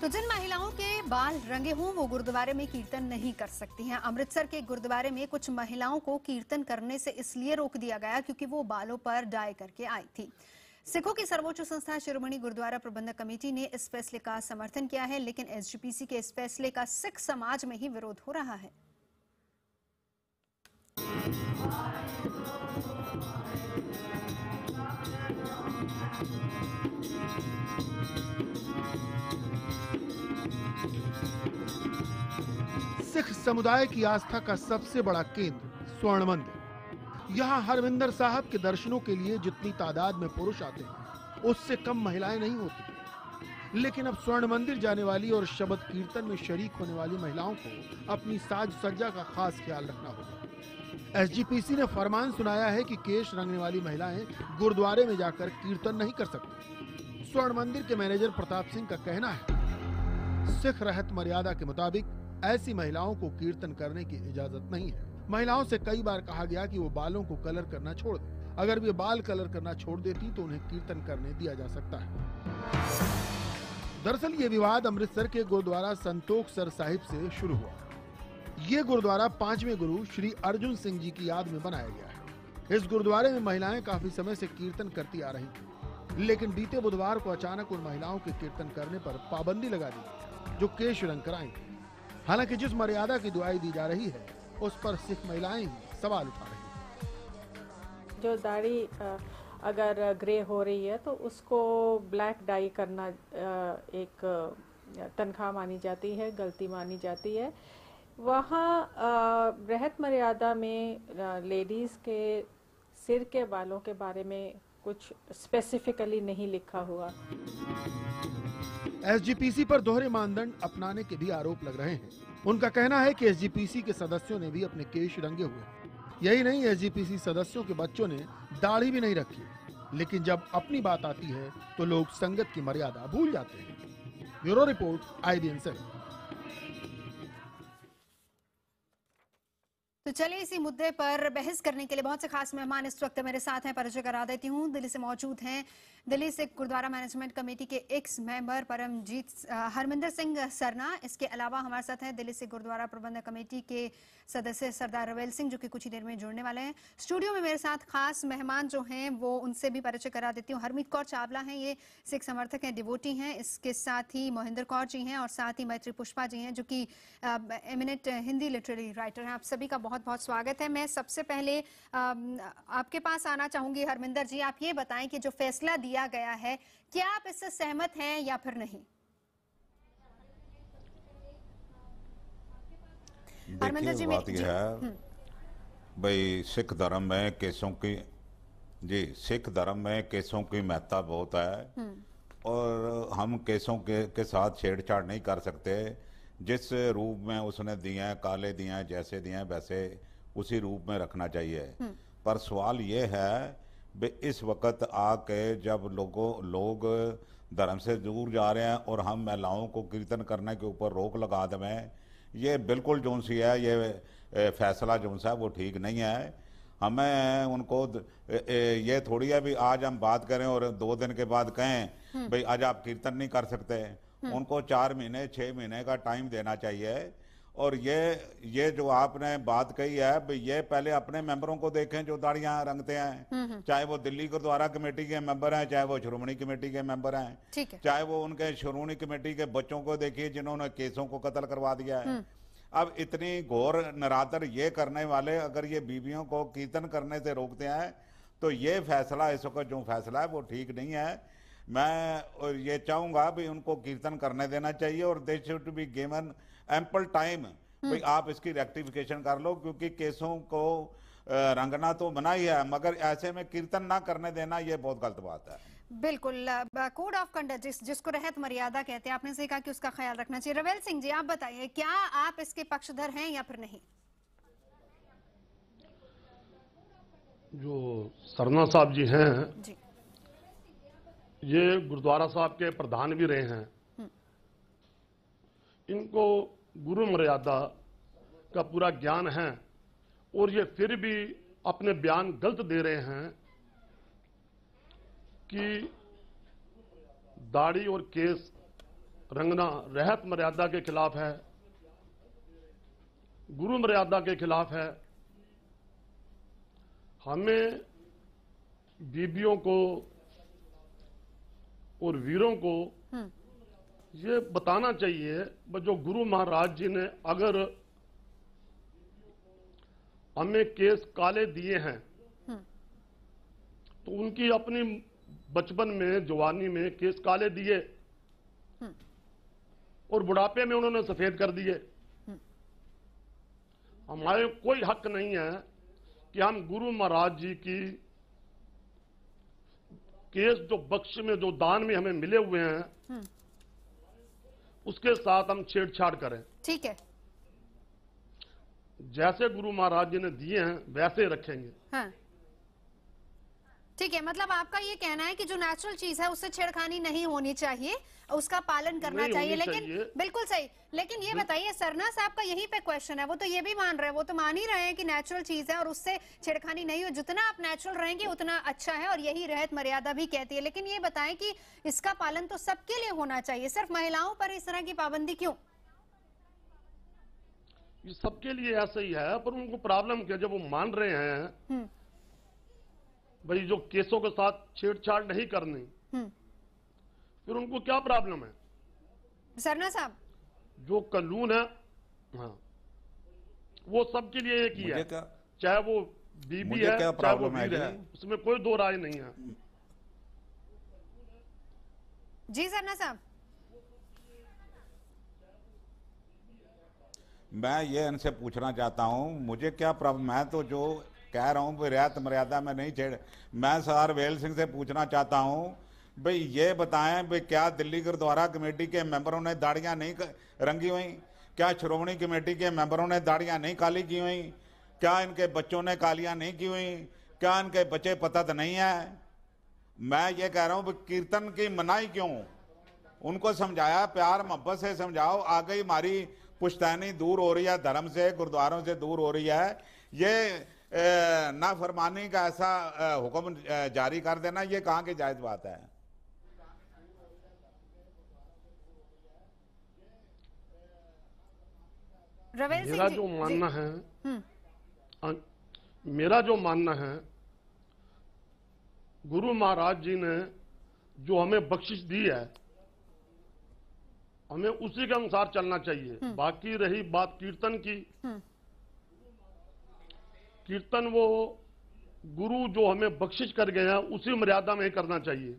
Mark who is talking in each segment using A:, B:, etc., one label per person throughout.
A: तो जिन महिलाओं के बाल रंगे हों वो गुरुद्वारे में कीर्तन नहीं कर सकती हैं। अमृतसर के गुरुद्वारे में कुछ महिलाओं को कीर्तन करने से इसलिए रोक दिया गया क्योंकि वो बालों पर डाई करके आई थी। सिखों की सर्वोच्च संस्था शिरोमणि गुरुद्वारा प्रबंधक कमेटी ने इस फैसले का समर्थन किया है, लेकिन एसजीपीसी के इस फैसले का सिख समाज में ही विरोध हो रहा है।
B: सिख समुदाय की आस्था का सबसे बड़ा केंद्र स्वर्ण मंदिर। यहाँ हरमिंदर साहब के दर्शनों के लिए जितनी तादाद में पुरुष आते हैं उससे कम महिलाएं नहीं होती। लेकिन अब स्वर्ण मंदिर जाने वाली और शबद कीर्तन में शरीक होने वाली महिलाओं को अपनी साज सज्जा का खास ख्याल रखना होगा। एसजीपीसी ने फरमान सुनाया है कि केश रंगने वाली महिलाएं गुरुद्वारे में जाकर कीर्तन नहीं कर सकती। स्वर्ण मंदिर के मैनेजर प्रताप सिंह का कहना है, सिख रहत मर्यादा के मुताबिक ऐसी महिलाओं को कीर्तन करने की इजाजत नहीं है। महिलाओं से कई बार कहा गया कि वो बालों को कलर करना छोड़ दें। अगर वे बाल कलर करना छोड़ देती तो उन्हें कीर्तन करने दिया जा सकता है। दरअसल ये विवाद अमृतसर के गुरुद्वारा संतोख सर साहिब से शुरू हुआ। ये गुरुद्वारा 5वें गुरु श्री अर्जुन सिंह जी की याद में बनाया गया है। इस गुरुद्वारे में महिलाएं काफी समय से कीर्तन करती आ रही थी, लेकिन बीते बुधवार को अचानक उन महिलाओं के कीर्तन करने पर पाबंदी लगा दी जो केश रंग कर आई थी। हालांकि जिस मर्यादा की दुआई दी जा रही है उस पर सिख महिलाएं ही सवाल उठा रही हैं।
C: जो दाढ़ी अगर ग्रे हो रही है तो उसको ब्लैक डाई करना एक तनख्वाह मानी जाती है, गलती मानी जाती है। वहाँ रहत मर्यादा में लेडीज़ के सिर के बालों के बारे में कुछ स्पेसिफिकली नहीं लिखा हुआ।
B: एसजीपीसी पर दोहरे मानदंड अपनाने के भी आरोप लग रहे हैं। उनका कहना है कि एसजीपीसी के सदस्यों ने भी अपने केश रंगे हुए। यही नहीं, एसजीपीसी सदस्यों के बच्चों ने दाढ़ी भी नहीं रखी, लेकिन जब अपनी बात आती है तो लोग संगत की मर्यादा भूल जाते हैं। Bureau report, IBN 7।
A: तो चलिए इसी मुद्दे पर बहस करने के लिए बहुत से खास मेहमान इस वक्त मेरे साथ हैं। परिचय करा देती हूँ। दिल्ली से मौजूद हैं दिल्ली से गुरुद्वारा मैनेजमेंट कमेटी के एक्स मेंबर परमजीत हरमिंदर सिंह सरना। इसके अलावा हमारे साथ हैं दिल्ली से गुरुद्वारा प्रबंधक कमेटी के सदस्य सरदार रवेल सिंह, जो कि कुछ ही देर में जुड़ने वाले हैं। स्टूडियो में मेरे साथ खास मेहमान जो हैं वो उनसे भी परिचय करा देती हूँ। हरमीत कौर चावला हैं, ये सिख समर्थक हैं, डिवोटी हैं। इसके साथ ही मोहिंदर कौर जी हैं और साथ ही मैत्री पुष्पा जी हैं, जो कि एमिनेंट हिंदी लिटरेरी राइटर हैं। आप सभी का बहुत बहुत स्वागत है। मैं सबसे पहले आपके पास आना चाहूंगी। हरमिंदर जी, आप ये बताएं कि जो फैसला दिया गया है, क्या आप इससे सहमत हैं या फिर नहीं? हरमिंदर जी,
D: बात यह है भाई, सिख धर्म में केसों की सिख धर्म में केसों की महत्ता बहुत है और हम केसों के साथ छेड़छाड़ नहीं कर सकते। जिस रूप में उसने दिए हैं, काले दिए हैं, जैसे दिए हैं वैसे उसी रूप में रखना चाहिए। पर सवाल ये है भाई, इस वक्त आके जब लोग धर्म से दूर जा रहे हैं और हम महिलाओं को कीर्तन करने के ऊपर रोक लगा दें, ये बिल्कुल जोन सी है, ये फैसला जोन सा है वो ठीक नहीं है। हमें उनको ये थोड़ी है भी आज हम बात करें और 2 दिन के बाद कहें भाई आज आप कीर्तन नहीं कर सकते। उनको 4 महीने 6 महीने का टाइम देना चाहिए। और ये जो आपने बात कही है भाई, ये पहले अपने मेंबरों को देखें जो दाढ़ियां रंगते हैं, चाहे वो दिल्ली गुरुद्वारा कमेटी के मेंबर हैं, चाहे वो शिरोमणि कमेटी के मेंबर हैं, चाहे वो उनके शिरोमणि कमेटी के बच्चों को देखिए जिन्होंने केसों को कत्ल करवा दिया है। अब इतनी घोर नरातर ये करने वाले अगर ये बीवियों को कीर्तन करने से रोकते हैं तो ये फैसला, इस वक्त जो फैसला है वो ठीक नहीं है। मैं ये चाहूंगा भी उनको कीर्तन करने देना चाहिए और they should be given ample time. भाई आप इसकी रेक्टिफिकेशन कर लो, क्योंकि केसों को रंगना तो मना ही है, मगर ऐसे में कीर्तन ना करने देना ये बहुत गलत बात है।
A: बिल्कुल। कोड ऑफ कंडक्ट जिसको रहत मर्यादा कहते हैं, आपने सही कहा कि उसका ख्याल रखना चाहिए। रवेल सिंह जी, आप बताइए, क्या आप इसके पक्षधर हैं या फिर नहीं?
E: जो सरना साहब जी हैं जी, ये गुरुद्वारा साहब के प्रधान भी रहे हैं। इनको गुरु मर्यादा का पूरा ज्ञान है और ये फिर भी अपने बयान गलत दे रहे हैं कि दाढ़ी और केस रंगना रहत मर्यादा के खिलाफ है, गुरु मर्यादा के खिलाफ है। हमें बीबियों को और वीरों को ये बताना चाहिए जो गुरु महाराज जी ने अगर हमें केस काले दिए हैं तो उनकी अपनी बचपन में जवानी में केस काले दिए और बुढ़ापे में उन्होंने सफेद कर दिए। हमारे कोई हक नहीं है कि हम गुरु महाराज जी की केस जो बख्श में जो दान में हमें मिले हुए हैं उसके साथ हम छेड़छाड़ करें।
A: ठीक है,
E: जैसे गुरु महाराज जी ने दिए हैं वैसे रखेंगे।
A: हाँ ठीक है, मतलब आपका ये कहना है कि जो नेचुरल चीज है उससे छेड़खानी नहीं होनी चाहिए, उसका पालन करना चाहिए। लेकिन बिल्कुल सही, लेकिन ये बताइए सरना साहब का यहीं पे क्वेश्चन है, वो तो ये भी मान रहे हैं, वो तो मान ही रहे हैं कि नेचुरल चीज है और उससे छेड़खानी नहीं हो, जितना आप नेचुरल रहेंगे उतना अच्छा है और यही रहत मर्यादा भी कहती है। लेकिन ये बताएं कि इसका पालन तो सबके लिए होना चाहिए, सिर्फ महिलाओं पर इस तरह की पाबंदी क्यों?
E: ये सबके लिए ऐसा ही है, पर उनको प्रॉब्लम क्या, जब वो मान रहे हैं भाई जो केसों के साथ छेड़छाड़ नहीं करनी, फिर उनको क्या प्रॉब्लम है?
A: सरना साहब,
E: जो कानून है हाँ वो सबके लिए एक ही है, चाहे वो बीबी है चाहे वो वीर है, उसमें कोई दो राय नहीं है।
A: जी सरना साहब,
D: मैं ये इनसे पूछना चाहता हूँ, मुझे क्या प्रॉब्लम, मैं तो जो कह रहा हूँ रियायत मर्यादा में नहीं छेड़, मैं सर वेल सिंह से पूछना चाहता हूँ भाई ये बताएं भाई क्या दिल्ली गुरुद्वारा कमेटी के मेंबरों ने दाढ़ियाँ नहीं रंगी हुई? क्या श्रोमणी कमेटी के मेंबरों ने दाढ़ियाँ नहीं काली की हुई? क्या इनके बच्चों ने कालियाँ नहीं की हुई? क्या इनके बच्चे पतत नहीं है? मैं ये कह रहा हूँ कीर्तन की मनाही क्यों? उनको समझाया, प्यार मोहब्बत से समझाओ। आगे हमारी पुश्तैनी दूर हो रही है, धर्म से गुरुद्वारों से दूर हो रही है, ये नाफरमानी का ऐसा हुक्म जारी कर देना, ये कहाँ की जायज बात है?
E: मेरा जो मानना है मेरा जो मानना है, गुरु महाराज जी ने जो हमें बख्शिश दी है हमें उसी के अनुसार चलना चाहिए। बाकी रही बात कीर्तन की, कीर्तन वो गुरु जो हमें बख्शिश कर गए हैं उसी मर्यादा में करना चाहिए।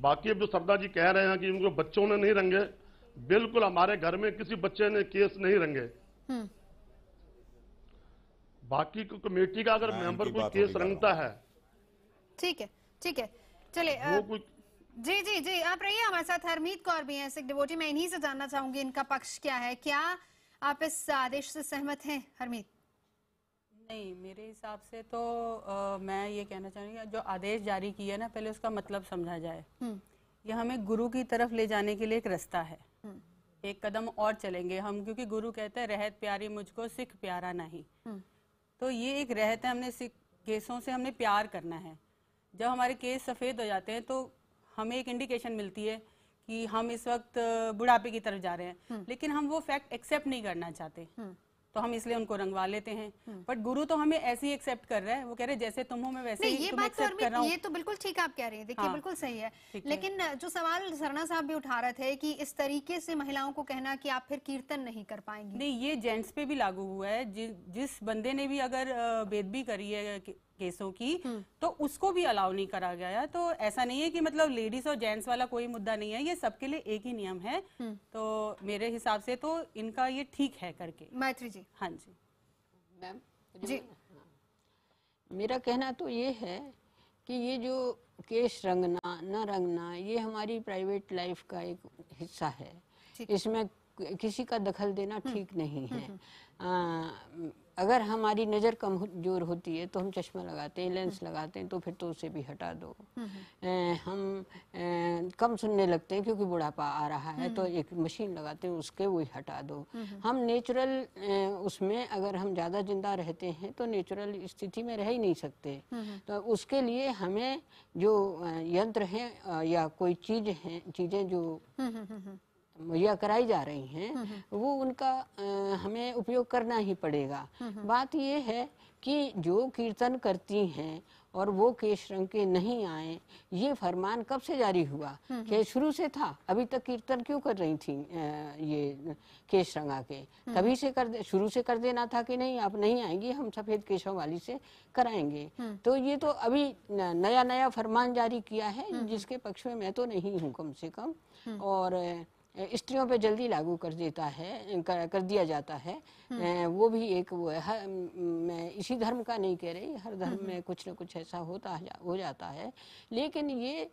E: बाकी अब जो सरदार जी कह रहे हैं कि उनको बच्चों ने नहीं रंगे, बिल्कुल हमारे घर में किसी बच्चे ने केस नहीं रंगे। बाकी को कमेटी का अगर मेंबर कोई केस रंगता है,
A: ठीक है, ठीक है, चलिए जी जी जी, आप रहिए हमारे साथ। हरमीत कौर भी हैं सिख डिवोटी, मैं इन्हीं से जानना चाहूंगी इनका पक्ष क्या है। क्या आप इस आदेश से सहमत हैं हरमीत?
F: नहीं, मेरे हिसाब से तो मैं ये कहना चाहूँगी जो आदेश जारी किया ना, पहले उसका मतलब समझा जाए। ये हमें गुरु की तरफ ले जाने के लिए एक रास्ता है, एक कदम और चलेंगे हम, क्योंकि गुरु कहते हैं रहत प्यारी मुझको सिख प्यारा नहीं। तो ये एक रहत है, हमने सिख केसों से हमने प्यार करना है। जब हमारे केस सफ़ेद हो जाते हैं तो हमें एक इंडिकेशन मिलती है कि हम इस वक्त बुढ़ापे की तरफ जा रहे हैं, लेकिन हम वो फैक्ट एक्सेप्ट नहीं करना चाहते, तो हम इसलिए उनको रंगवा लेते हैं। बट गुरु तो हमें ऐसे ही एक्सेप्ट कर रहा है, वो कह रहे हैं जैसे तुम हो मैं वैसे ही तुम्हें एक्सेप्ट कर रहा हूं।
A: ये तो बिल्कुल ठीक आप कह रही हैं, देखिए हाँ, बिल्कुल सही है। लेकिन जो सवाल सरना साहब भी उठा रहे थे कि इस तरीके से महिलाओं को कहना कि आप फिर कीर्तन नहीं कर पाएंगी,
F: नहीं, ये जेंट्स पे भी लागू हुआ है। जिस बंदे ने भी अगर बेदबी करी है केसों की तो उसको भी अलाउ नहीं करा गया है। तो ऐसा नहीं है कि मतलब लेडीज और जेंट्स वाला कोई मुद्दा नहीं है, ये सबके लिए एक ही नियम है। तो मेरे हिसाब से तो इनका ये ठीक है करके।
A: मैत्री जी।
F: हाँ जी
G: मैम
A: जी,
G: मेरा कहना तो ये है कि ये जो केस रंगना न रंगना ये हमारी प्राइवेट लाइफ का एक हिस्सा है, इसमें किसी का दखल देना ठीक नहीं है। अगर हमारी नज़र कमजोर होती है तो हम चश्मा लगाते हैं, लेंस लगाते हैं, तो फिर तो उसे भी हटा दो। हम कम सुनने लगते हैं क्योंकि बुढ़ापा आ रहा है, तो एक मशीन लगाते हैं, उसके वो हटा दो। हम नेचुरल उसमें अगर हम ज़्यादा जिंदा रहते हैं तो नेचुरल स्थिति में रह ही नहीं सकते। तो उसके लिए हमें जो यंत्र हैं या कोई चीज़ें जो मुहैया कराई जा रही हैं वो उनका हमें उपयोग करना ही पड़ेगा। बात ये है कि जो कीर्तन करती हैं और वो केश रंग के नहीं आए, ये फरमान कब से जारी हुआ? कि शुरू से था। अभी तक कीर्तन क्यों कर रही थी ये केश रंगा के? तभी से शुरू से कर देना था कि नहीं आप नहीं आएंगी, हम सफेद केशों वाली से कराएंगे। तो ये तो अभी नया नया फरमान जारी किया है, जिसके पक्ष में मैं तो नहीं हूँ कम से कम, और स्त्रियों पे जल्दी लागू कर दिया जाता है। वो भी एक वो है। मैं इसी धर्म का नहीं कह रही, हर धर्म में कुछ न कुछ ऐसा हो जाता है, लेकिन ये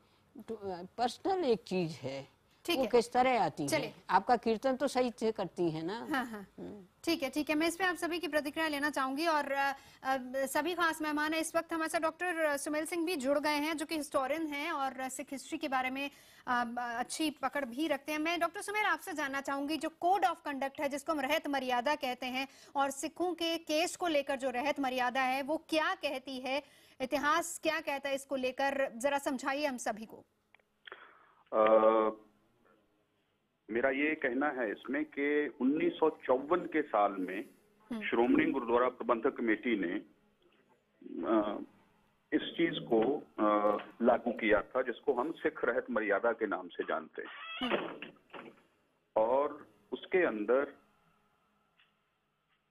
G: पर्सनल एक चीज है। वो किस तरह आती है? आपका कीर्तन तो सही से करती है ना।
A: हाँ। ठीक है, मैं इस पे आप सभी की प्रतिक्रिया लेना चाहूंगी। और सभी खास मेहमान है इस वक्त हमारे साथ। डॉक्टर सुमेल सिंह भी जुड़ गए हैं जो कि हिस्टोरियन हैं और सिख हिस्ट्री के बारे में अच्छी पकड़ भी रखते हैं। मैं डॉक्टर सुमेल आपसे जानना चाहूंगी, जो कोड ऑफ कंडक्ट है जिसको हम रहत मर्यादा कहते हैं, और सिखों के केस को लेकर जो रहत मर्यादा है वो क्या कहती है, इतिहास क्या कहता है इसको लेकर, जरा समझाइए हम सभी को।
H: मेरा ये कहना है इसमें कि 1954 के साल में श्रोमणी गुरुद्वारा प्रबंधक कमेटी ने इस चीज को लागू किया था, जिसको हम सिख रहत मर्यादा के नाम से जानते हैं। और उसके अंदर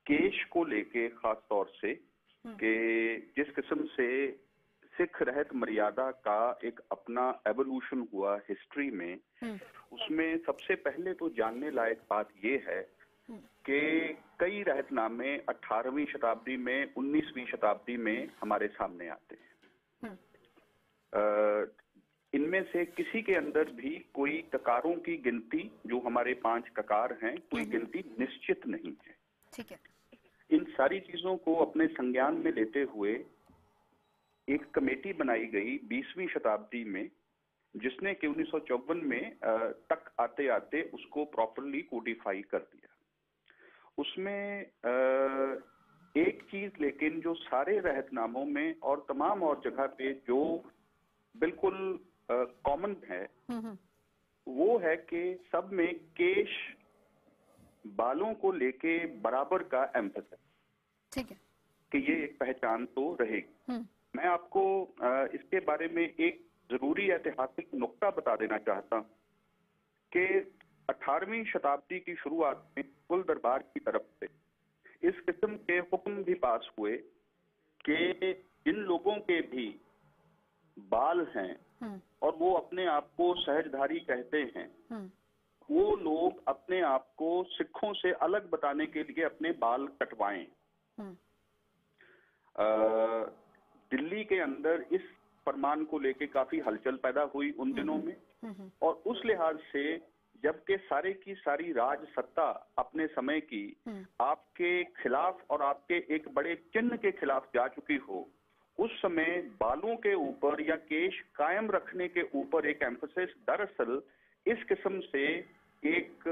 H: केश को लेके खास तौर से कि जिस किस्म से सिख रहत मर्यादा का एक अपना एवोल्यूशन हुआ हिस्ट्री में, उसमें सबसे पहले तो जानने लायक बात ये है कि कई रहतनामे 18वीं शताब्दी में, 19वीं शताब्दी में हमारे सामने आते हैं। इनमें से किसी के अंदर भी कोई ककारों की गिनती, जो हमारे 5 ककार हैं, कोई गिनती निश्चित नहीं है।
A: ठीक है।
H: इन सारी चीजों को अपने संज्ञान में लेते हुए एक कमेटी बनाई गई 20वीं शताब्दी में, जिसने कि 1954 में तक आते आते उसको प्रॉपरली कोडिफाई कर दिया। उसमें एक चीज लेकिन जो सारे रहतनामों में और तमाम और जगह पे जो बिल्कुल कॉमन है, वो है कि सब में केश बालों को लेके बराबर का एम्फेसिस।
A: ठीक है
H: कि ये एक पहचान तो रहेगी। मैं आपको इसके बारे में एक जरूरी ऐतिहासिक नुक्ता बता देना चाहता हूं कि 18वीं शताब्दी की शुरुआत में मुगल दरबार की तरफ से इस किस्म के हुक्म भी पास हुए कि जिन लोगों के भी बाल हैं और वो अपने आप को सहजधारी कहते हैं, वो लोग अपने आप को सिखों से अलग बताने के लिए अपने बाल कटवाएं। दिल्ली के अंदर इस फरमान को लेके काफी हलचल पैदा हुई उन दिनों में, और उस लिहाज से जबकि सारे की सारी राज सत्ता अपने समय की आपके खिलाफ और आपके एक बड़े चिन्ह के खिलाफ जा चुकी हो, उस समय बालों के ऊपर या केश कायम रखने के ऊपर एक एम्फेसिस दरअसल इस किस्म से एक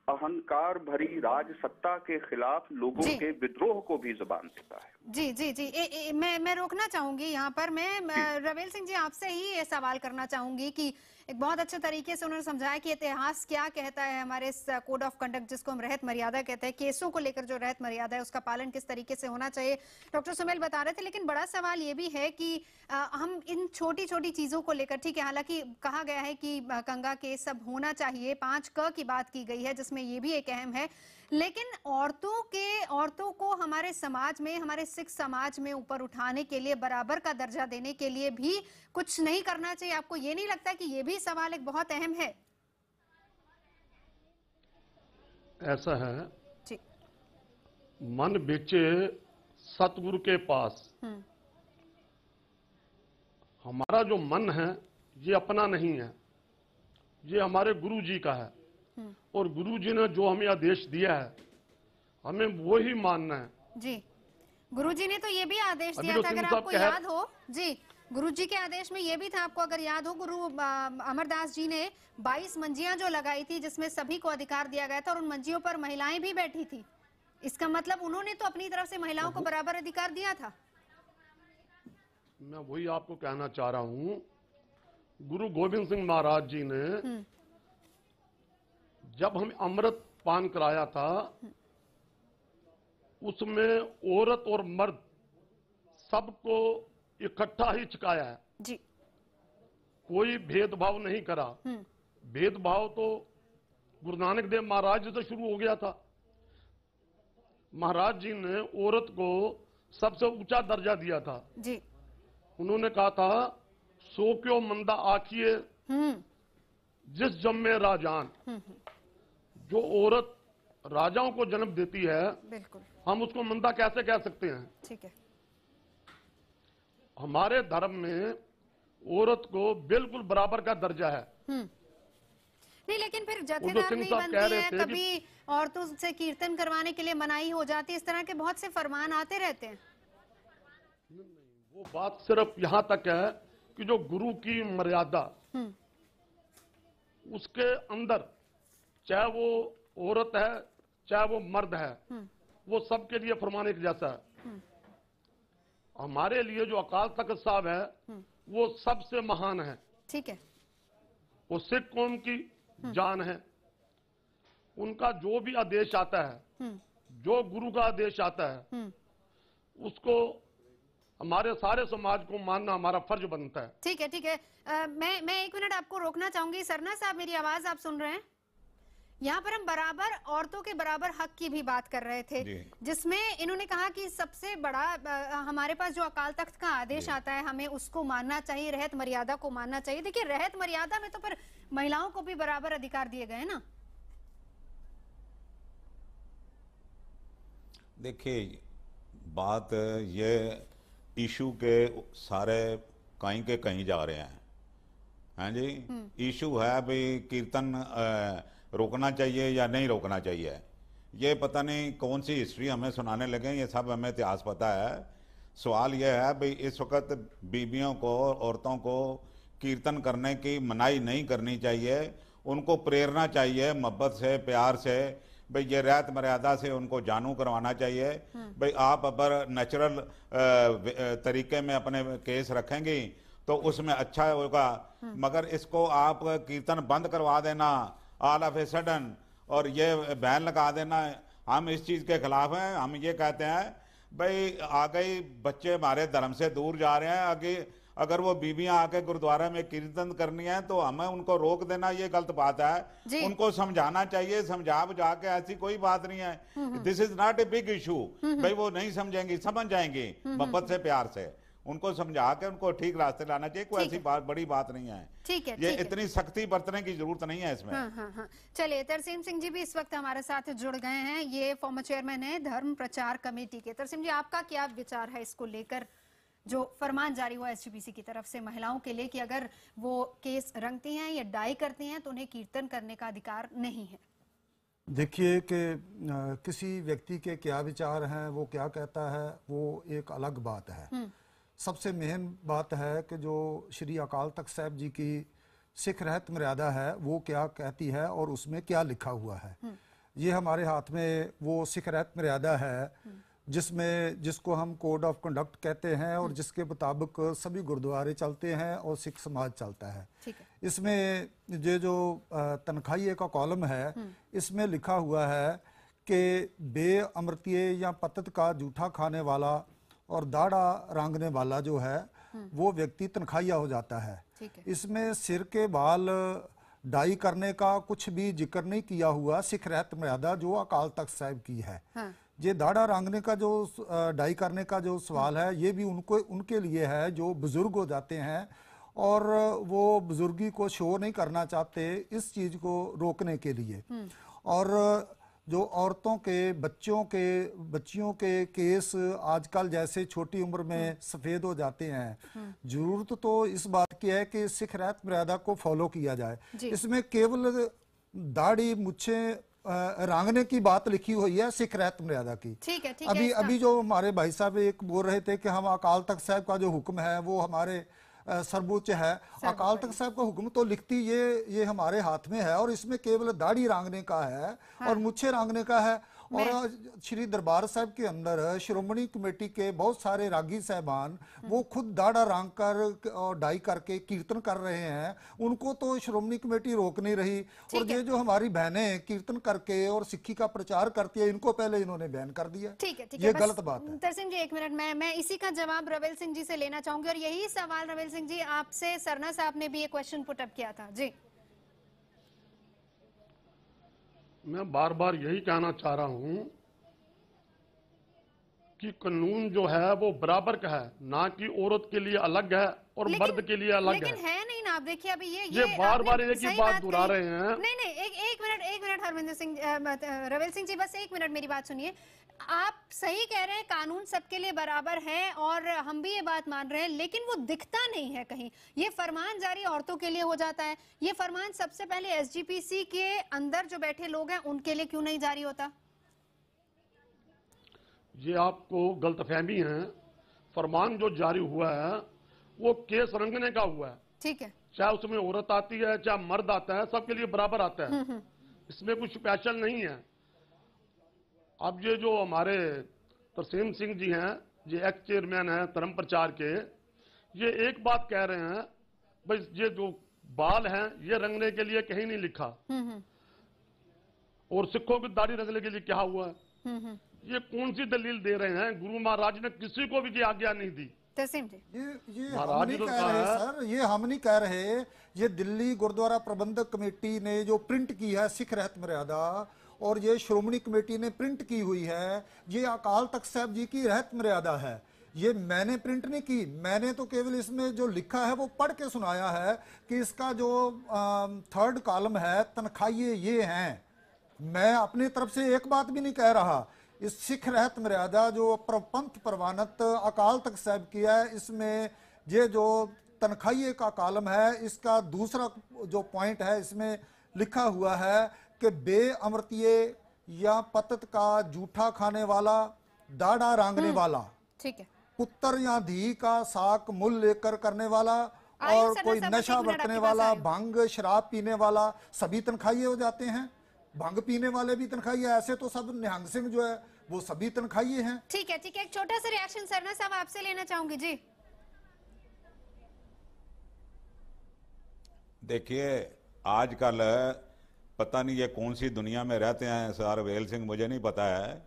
H: अहंकार भरी राज सत्ता के खिलाफ लोगों के विद्रोह को भी जुबान देता है।
A: जी। मैं रोकना चाहूंगी यहाँ पर। मैं रवेल सिंह जी आपसे ही ये सवाल करना चाहूंगी कि एक बहुत अच्छे तरीके से उन्होंने समझाया कि इतिहास क्या कहता है हमारे इस कोड ऑफ कंडक्ट, जिसको हम रहत मर्यादा कहते हैं, केसों को लेकर जो रहत मर्यादा है उसका पालन किस तरीके से होना चाहिए, डॉक्टर सुमेल बता रहे थे। लेकिन बड़ा सवाल ये भी है कि हम इन छोटी छोटी चीजों को लेकर, ठीक है, हालांकि कहा गया है कि कंगा केस सब होना चाहिए, 5 क की बात की गई है जिसमें ये भी एक अहम है, लेकिन औरतों को हमारे समाज में, हमारे सिख समाज में ऊपर उठाने के लिए, बराबर का दर्जा देने के लिए भी कुछ नहीं करना चाहिए? आपको ये नहीं लगता कि ये भी सवाल एक बहुत अहम है?
E: ऐसा है
A: जी।
E: मन बेचे सतगुरु के पास। हमारा जो मन है ये अपना नहीं है, ये हमारे गुरु जी का है, और गुरु जी ने जो हमें आदेश दिया है, हमें वो ही मानना है।
A: जी, गुरुजी ने तो ये भी आदेश
E: अभी
A: दिया
E: तो
A: था, अगर
E: सिंह साहब
A: आपको
E: कह-
A: याद हो जी, गुरुजी के आदेश में ये भी था, आपको अगर याद हो, गुरु अमरदास जी ने 22 मंजियां जो लगाई थी जिसमें सभी को अधिकार दिया गया था और उन मंजियों पर महिलाएं भी बैठी थी। इसका मतलब उन्होंने तो अपनी तरफ से महिलाओं को बराबर अधिकार दिया था।
E: मैं वही आपको कहना चाह रहा हूं, गुरु गोविंद सिंह महाराज जी ने जब हमें अमृत पान कराया था, उसमें औरत और मर्द सबको इकट्ठा ही छकाया है
A: जी।
E: कोई भेदभाव नहीं करा। भेदभाव तो गुरु नानक देव महाराज जी से शुरू हो गया था। महाराज जी ने औरत को सबसे ऊंचा दर्जा दिया था
A: जी।
E: उन्होंने कहा था, सो क्यों मंदा आखिए जिस जम्मे राजान। जो औरत राजाओं को जन्म देती है,
A: बिल्कुल,
E: हम उसको मंदा कैसे कह सकते हैं?
A: ठीक है।
E: हमारे धर्म में औरत को बिल्कुल बराबर का दर्जा है।
A: नहीं, लेकिन फिर
E: वो जो
A: जथेदार
E: सिंह
A: नहीं
E: साहब कह
A: बनती
E: रहे
A: है,
E: थे कि-
A: कभी औरतों से कीर्तन करवाने के लिए मनाही हो जाती है, इस तरह के बहुत से फरमान आते रहते हैं।
E: वो बात सिर्फ यहां तक है कि जो गुरु की मर्यादा, उसके अंदर चाहे वो औरत है चाहे वो मर्द है, वो सबके लिए फरमान एक जैसा है। हमारे लिए जो अकाल तख्त साहब है, वो सबसे महान है।
A: ठीक है।
E: वो सिख कौम की जान है। उनका जो भी आदेश आता है, जो गुरु का आदेश आता है, उसको हमारे सारे समाज को मानना हमारा फर्ज बनता है।
A: ठीक है, ठीक है। मैं 1 मिनट आपको रोकना चाहूंगी। सरना साहब, मेरी आवाज आप सुन रहे हैं? यहाँ पर हम बराबर औरतों के बराबर हक की भी बात कर रहे थे, जिसमें इन्होंने कहा कि सबसे बड़ा हमारे पास जो अकाल तख्त का आदेश आता है, हमें उसको मानना चाहिए, रहत मर्यादा को मानना चाहिए। देखिए, रहत मर्यादा में तो फिर महिलाओं को भी बराबर अधिकार दिए गए ना।
D: देखिए, बात ये इशू के सारे कहीं के कहीं जा रहे हैं। हाँ जी, इशू है भाई कीर्तन रोकना चाहिए या नहीं रोकना चाहिए। ये पता नहीं कौन सी हिस्ट्री हमें सुनाने लगे, ये सब हमें इतिहास पता है। सवाल यह है भाई, इस वक्त बीबियों को, औरतों को कीर्तन करने की मनाही नहीं करनी चाहिए, उनको प्रेरणा चाहिए मोहब्बत से, प्यार से। भाई ये रहत मर्यादा से उनको जानू करवाना चाहिए। भाई आप अगर नेचुरल तरीके में अपने केस रखेंगी तो उसमें अच्छा होगा, मगर इसको आप कीर्तन बंद करवा देना ऑल ऑफ ए सडन और ये बैन लगा देना, हम इस चीज़ के खिलाफ हैं। हम ये कहते हैं भाई आगे बच्चे हमारे धर्म से दूर जा रहे हैं, आगे अगर वो बीबियां आके गुरुद्वारा में कीर्तन करनी है तो हमें उनको रोक देना ये गलत बात है। उनको समझाना चाहिए, समझा बुझा के, ऐसी कोई बात नहीं है। This is not a big issue. भाई वो नहीं समझेंगी, समझ जाएंगी मोहब्बत से, प्यार से उनको समझा के उनको ठीक रास्ते लाना चाहिए। कोई ऐसी बात बड़ी बात नहीं है।
A: ठीक है,
D: ये इतनी सख्ती बरतने की जरूरत नहीं है इसमें।
A: हाँ। चलिए, तरसीम सिंह जी भी इस वक्त हमारे साथ जुड़ गए हैं। ये फॉर्मर चेयरमैन है धर्म प्रचार कमेटी के। तरसीम जी, आपका क्या विचार है इसको लेकर, जो फरमान जारी हुआ एसजीपीसी की तरफ से महिलाओं के लिए कि अगर वो केस रंगती हैं या डाई करती हैं तो उन्हें कीर्तन करने का अधिकार नहीं है?
I: देखिए कि किसी व्यक्ति के क्या विचार हैं, वो क्या कहता है, वो एक अलग बात है। सबसे मेन बात है कि जो श्री अकाल तख्त साहब जी की सिख रहत मर्यादा है, वो क्या कहती है और उसमें क्या लिखा हुआ है। ये हमारे हाथ में वो सिख रहत मर्यादा है जिसको हम कोड ऑफ कंडक्ट कहते हैं और जिसके मुताबिक सभी गुरुद्वारे चलते हैं और सिख समाज चलता है। इसमें ये जो तनख्वाही का कॉलम है, इसमें लिखा हुआ है कि बेअमृतीय या पतत का जूठा खाने वाला और दाढ़ा रंगने वाला जो है वो व्यक्ति तनख्वाहिया हो जाता है। इसमें सिर के बाल डाई करने का कुछ भी जिक्र नहीं किया हुआ। सिख रहत मर्यादा जो अकाल तख्त साहब की है। ये दाढ़ा रंगने का जो डाई करने का जो सवाल है, ये भी उनके लिए है जो बुजुर्ग हो जाते हैं और वो बुजुर्गी को शो नहीं करना चाहते, इस चीज को रोकने के लिए। और जो औरतों के बच्चियों के केस आजकल जैसे छोटी उम्र में सफेद हो जाते हैं, जरूरत तो इस बात की है कि सिख रहत मर्यादा को फॉलो किया जाए। इसमें केवल दाढ़ी, मुच्छे रांगने की बात लिखी हुई है सिख रहत मर्यादा की।
A: ठीक है, ठीक
I: अभी
A: है।
I: अभी जो हमारे भाई साहब एक बोल रहे थे कि हम अकाल तख्त साहब का जो हुक्म है वो हमारे सर्वोच्च है। अकाल तख्त साहब का हुक्म तो लिखती ये हमारे हाथ में है और इसमें केवल दाढ़ी रांगने का है और मुच्छे रांगने का है। और श्री दरबार साहब के अंदर श्रोमणी कमेटी के बहुत सारे रागी साहबान वो खुद दाढ़ा रांग कर और डाई करके कीर्तन कर रहे हैं, उनको तो श्रोमणी कमेटी रोक नहीं रही। और ये जो हमारी बहनें कीर्तन करके और सिक्खी का प्रचार करती है, इनको पहले इन्होंने बैन कर दिया।
A: ठीक है, ठीक
I: ये
A: है,
I: गलत बात है।
A: तरसीम जी एक मिनट, मैं इसी का जवाब रवेल सिंह जी से लेना चाहूंगी और यही सवाल रवेल सिंह जी आपसे सरना साहब ने भी एक क्वेश्चन पुट अप किया था जी।
E: मैं बार बार यही कहना चाह रहा हूं कि कानून जो है वो बराबर का है, ना कि औरत के लिए अलग है और मर्द के लिए अलग
A: लेकिन है नहीं ना। आप देखिए अभी
E: ये बार बार एक ही बात दोहरा रहे हैं।
A: नहीं, एक मिनट हरविंदर सिंह, रवेल सिंह जी बस एक मिनट मेरी बात सुनिए। आप सही कह रहे हैं, कानून सबके लिए बराबर है और हम भी ये बात मान रहे हैं, लेकिन वो दिखता नहीं है कहीं। ये फरमान जारी औरतों के लिए हो जाता है, ये फरमान सबसे पहले एसजीपीसी के अंदर जो बैठे लोग हैं उनके लिए क्यों नहीं जारी होता?
E: ये आपको गलतफहमी है। फरमान जो जारी हुआ है वो केस रंगने का हुआ है।
A: ठीक है,
E: चाहे उसमें औरत आती है चाहे मर्द आता है, सबके लिए बराबर आता है, इसमें कुछ स्पेशल नहीं है। अब ये जो हमारे तरसीम सिंह जी हैं, ये एक्स चेयरमैन हैं धर्म प्रचार के, ये एक बात कह रहे हैं, भाई ये जो बाल हैं ये रंगने के लिए कहीं नहीं लिखा, और सिखों की दाढ़ी रंगने के लिए क्या हुआ है? ये कौन सी दलील दे रहे हैं? गुरु महाराज ने किसी को भी ये आज्ञा नहीं दी।
A: तरसीम जी,
I: ये हम नहीं कह रहे सर, ये हम नहीं कह रहे। ये दिल्ली गुरुद्वारा प्रबंधक कमेटी ने जो प्रिंट की है सिख रहत मर्यादा, और ये श्रोमणी कमेटी ने प्रिंट की हुई है, ये अकाल तख्त साहब जी की रहत मर्यादा है। ये मैंने प्रिंट नहीं की, मैंने तो केवल इसमें जो लिखा है वो पढ़ के सुनाया है कि इसका जो 3rd कॉलम है, तनख्वाहिए ये हैं। मैं अपनी तरफ से एक बात भी नहीं कह रहा। इस सिख रहत मर्यादा जो पंथ प्रवानत अकाल तख्त साहब की है, इसमें ये जो तनख्वाहिए का कॉलम है, इसका दूसरा जो पॉइंट है इसमें लिखा हुआ है कि बेअमृतीय या पतत का जूठा खाने वाला, दाढ़ा रांगने वाला,
A: ठीक है,
I: पुत्र या धी का साक मूल लेकर करने वाला, और कोई नशा बरतने वाला, भांग शराब पीने वाला, सभी तनख्वाहिए हो जाते हैं। भांग पीने वाले भी तनख्वाहिए, ऐसे तो सब निहंग सिंह जो है वो सभी तनख्वाहिए हैं।
A: ठीक है, ठीक है। एक छोटा सा रिएक्शन सरना साहब आपसे लेना चाहूंगी जी।
D: देखिए, आजकल पता नहीं ये कौन सी दुनिया में रहते हैं सर वेल सिंह, मुझे नहीं पता है,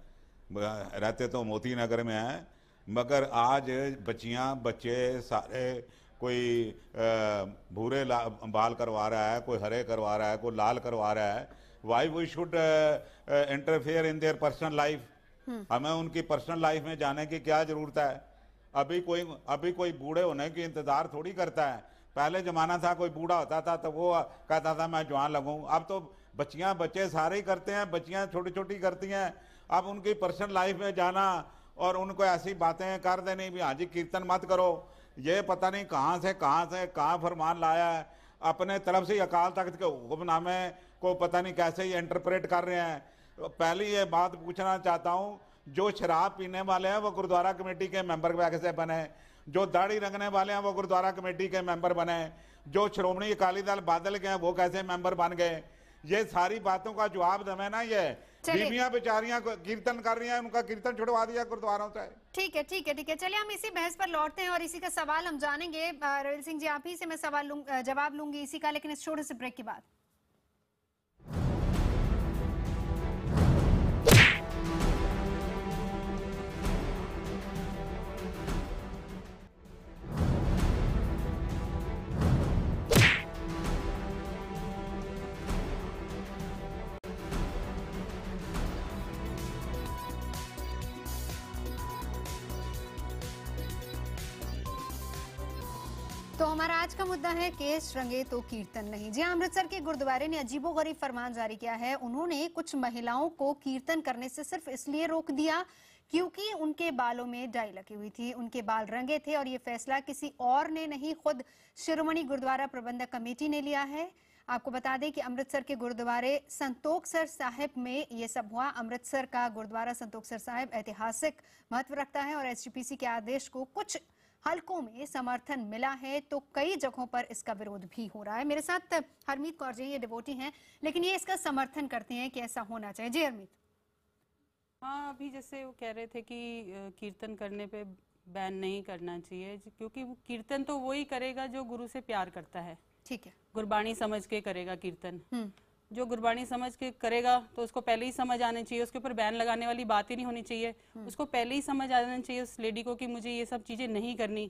D: रहते तो मोती नगर में हैं, मगर आज बच्चियां बच्चे सारे कोई भूरे बाल करवा रहा है, कोई हरे करवा रहा है, कोई लाल करवा रहा है। Why we should interfere in their personal life? हमें उनकी पर्सनल लाइफ में जाने की क्या जरूरत है? अभी कोई बूढ़े होने की इंतजार थोड़ी करता है। पहले जमाना था कोई बूढ़ा होता था तो वो कहता था मैं जवान लगूं। अब तो बच्चियां बच्चे सारे ही करते हैं, बच्चियां छोटी छोटी करती हैं। अब उनकी पर्सनल लाइफ में जाना और उनको ऐसी बातें कर देनी भी हाँ जी कीर्तन मत करो, ये पता नहीं कहाँ फरमान लाया है। अपने तरफ से अकाल तख्त के हुक्मनामे को पता नहीं कैसे ही इंटरप्रेट कर रहे हैं। पहली ये बात पूछना चाहता हूँ, जो शराब पीने वाले हैं वो गुरुद्वारा कमेटी के मेंबर कैसे बने? जो दाढ़ी रंगने वाले हैं वो गुरुद्वारा कमेटी के मेंबर बने? जो श्रोमणी अकाली दल बादल के हैं वो कैसे मेंबर बन गए? ये सारी बातों का जवाब दमे ना। ये बीबियां बेचारियां कीर्तन कर रही हैं, उनका कीर्तन छुड़वा दिया गुरुद्वारों से।
A: ठीक है, ठीक है, ठीक है। चलिए हम इसी बहस पर लौटते हैं और इसी का सवाल हम जानेंगे। रवेल सिंह जी आप ही से मैं जवाब लूंगी इसी का, लेकिन इस छोटे से ब्रेक के बाद। तो हमारा आज का मुद्दा है केस रंगे तो कीर्तन नहीं। जी, अमृतसर के गुरुद्वारे ने अजीबोगरीब फरमान जारी किया है। उन्होंने कुछ महिलाओं को कीर्तन करने से सिर्फ इसलिए रोक दिया क्योंकि उनके बालों में डाई लगी हुई थी, उनके बाल रंगे थे, और ये फैसला किसी और ने नहीं, खुद शिरोमणि गुरुद्वारा प्रबंधक कमेटी ने लिया है। आपको बता दें कि अमृतसर के गुरुद्वारे संतोखसर साहिब में ये सब हुआ। अमृतसर का गुरुद्वारा संतोखसर साहिब ऐतिहासिक महत्व रखता है और एसजीपीसी के आदेश को कुछ हलकों में समर्थन मिला है तो कई जगहों पर इसका विरोध भी हो रहा है। मेरे साथ हरमीत कौर जी, ये डिवोटी हैं लेकिन ये इसका समर्थन करते हैं कि ऐसा होना चाहिए। जी हरमीत।
F: हाँ, अभी जैसे वो कह रहे थे कि कीर्तन करने पे बैन नहीं करना चाहिए, क्योंकि वो कीर्तन तो वही करेगा जो गुरु से प्यार करता है।
A: ठीक है,
F: गुरबाणी समझ के करेगा कीर्तन। जो गुरबाणी समझ के करेगा तो उसको पहले ही समझ आना चाहिए, उसके ऊपर बैन लगाने वाली बात ही नहीं होनी चाहिए। उसको पहले ही समझ आना चाहिए उस लेडी को कि मुझे ये सब चीजें नहीं करनी,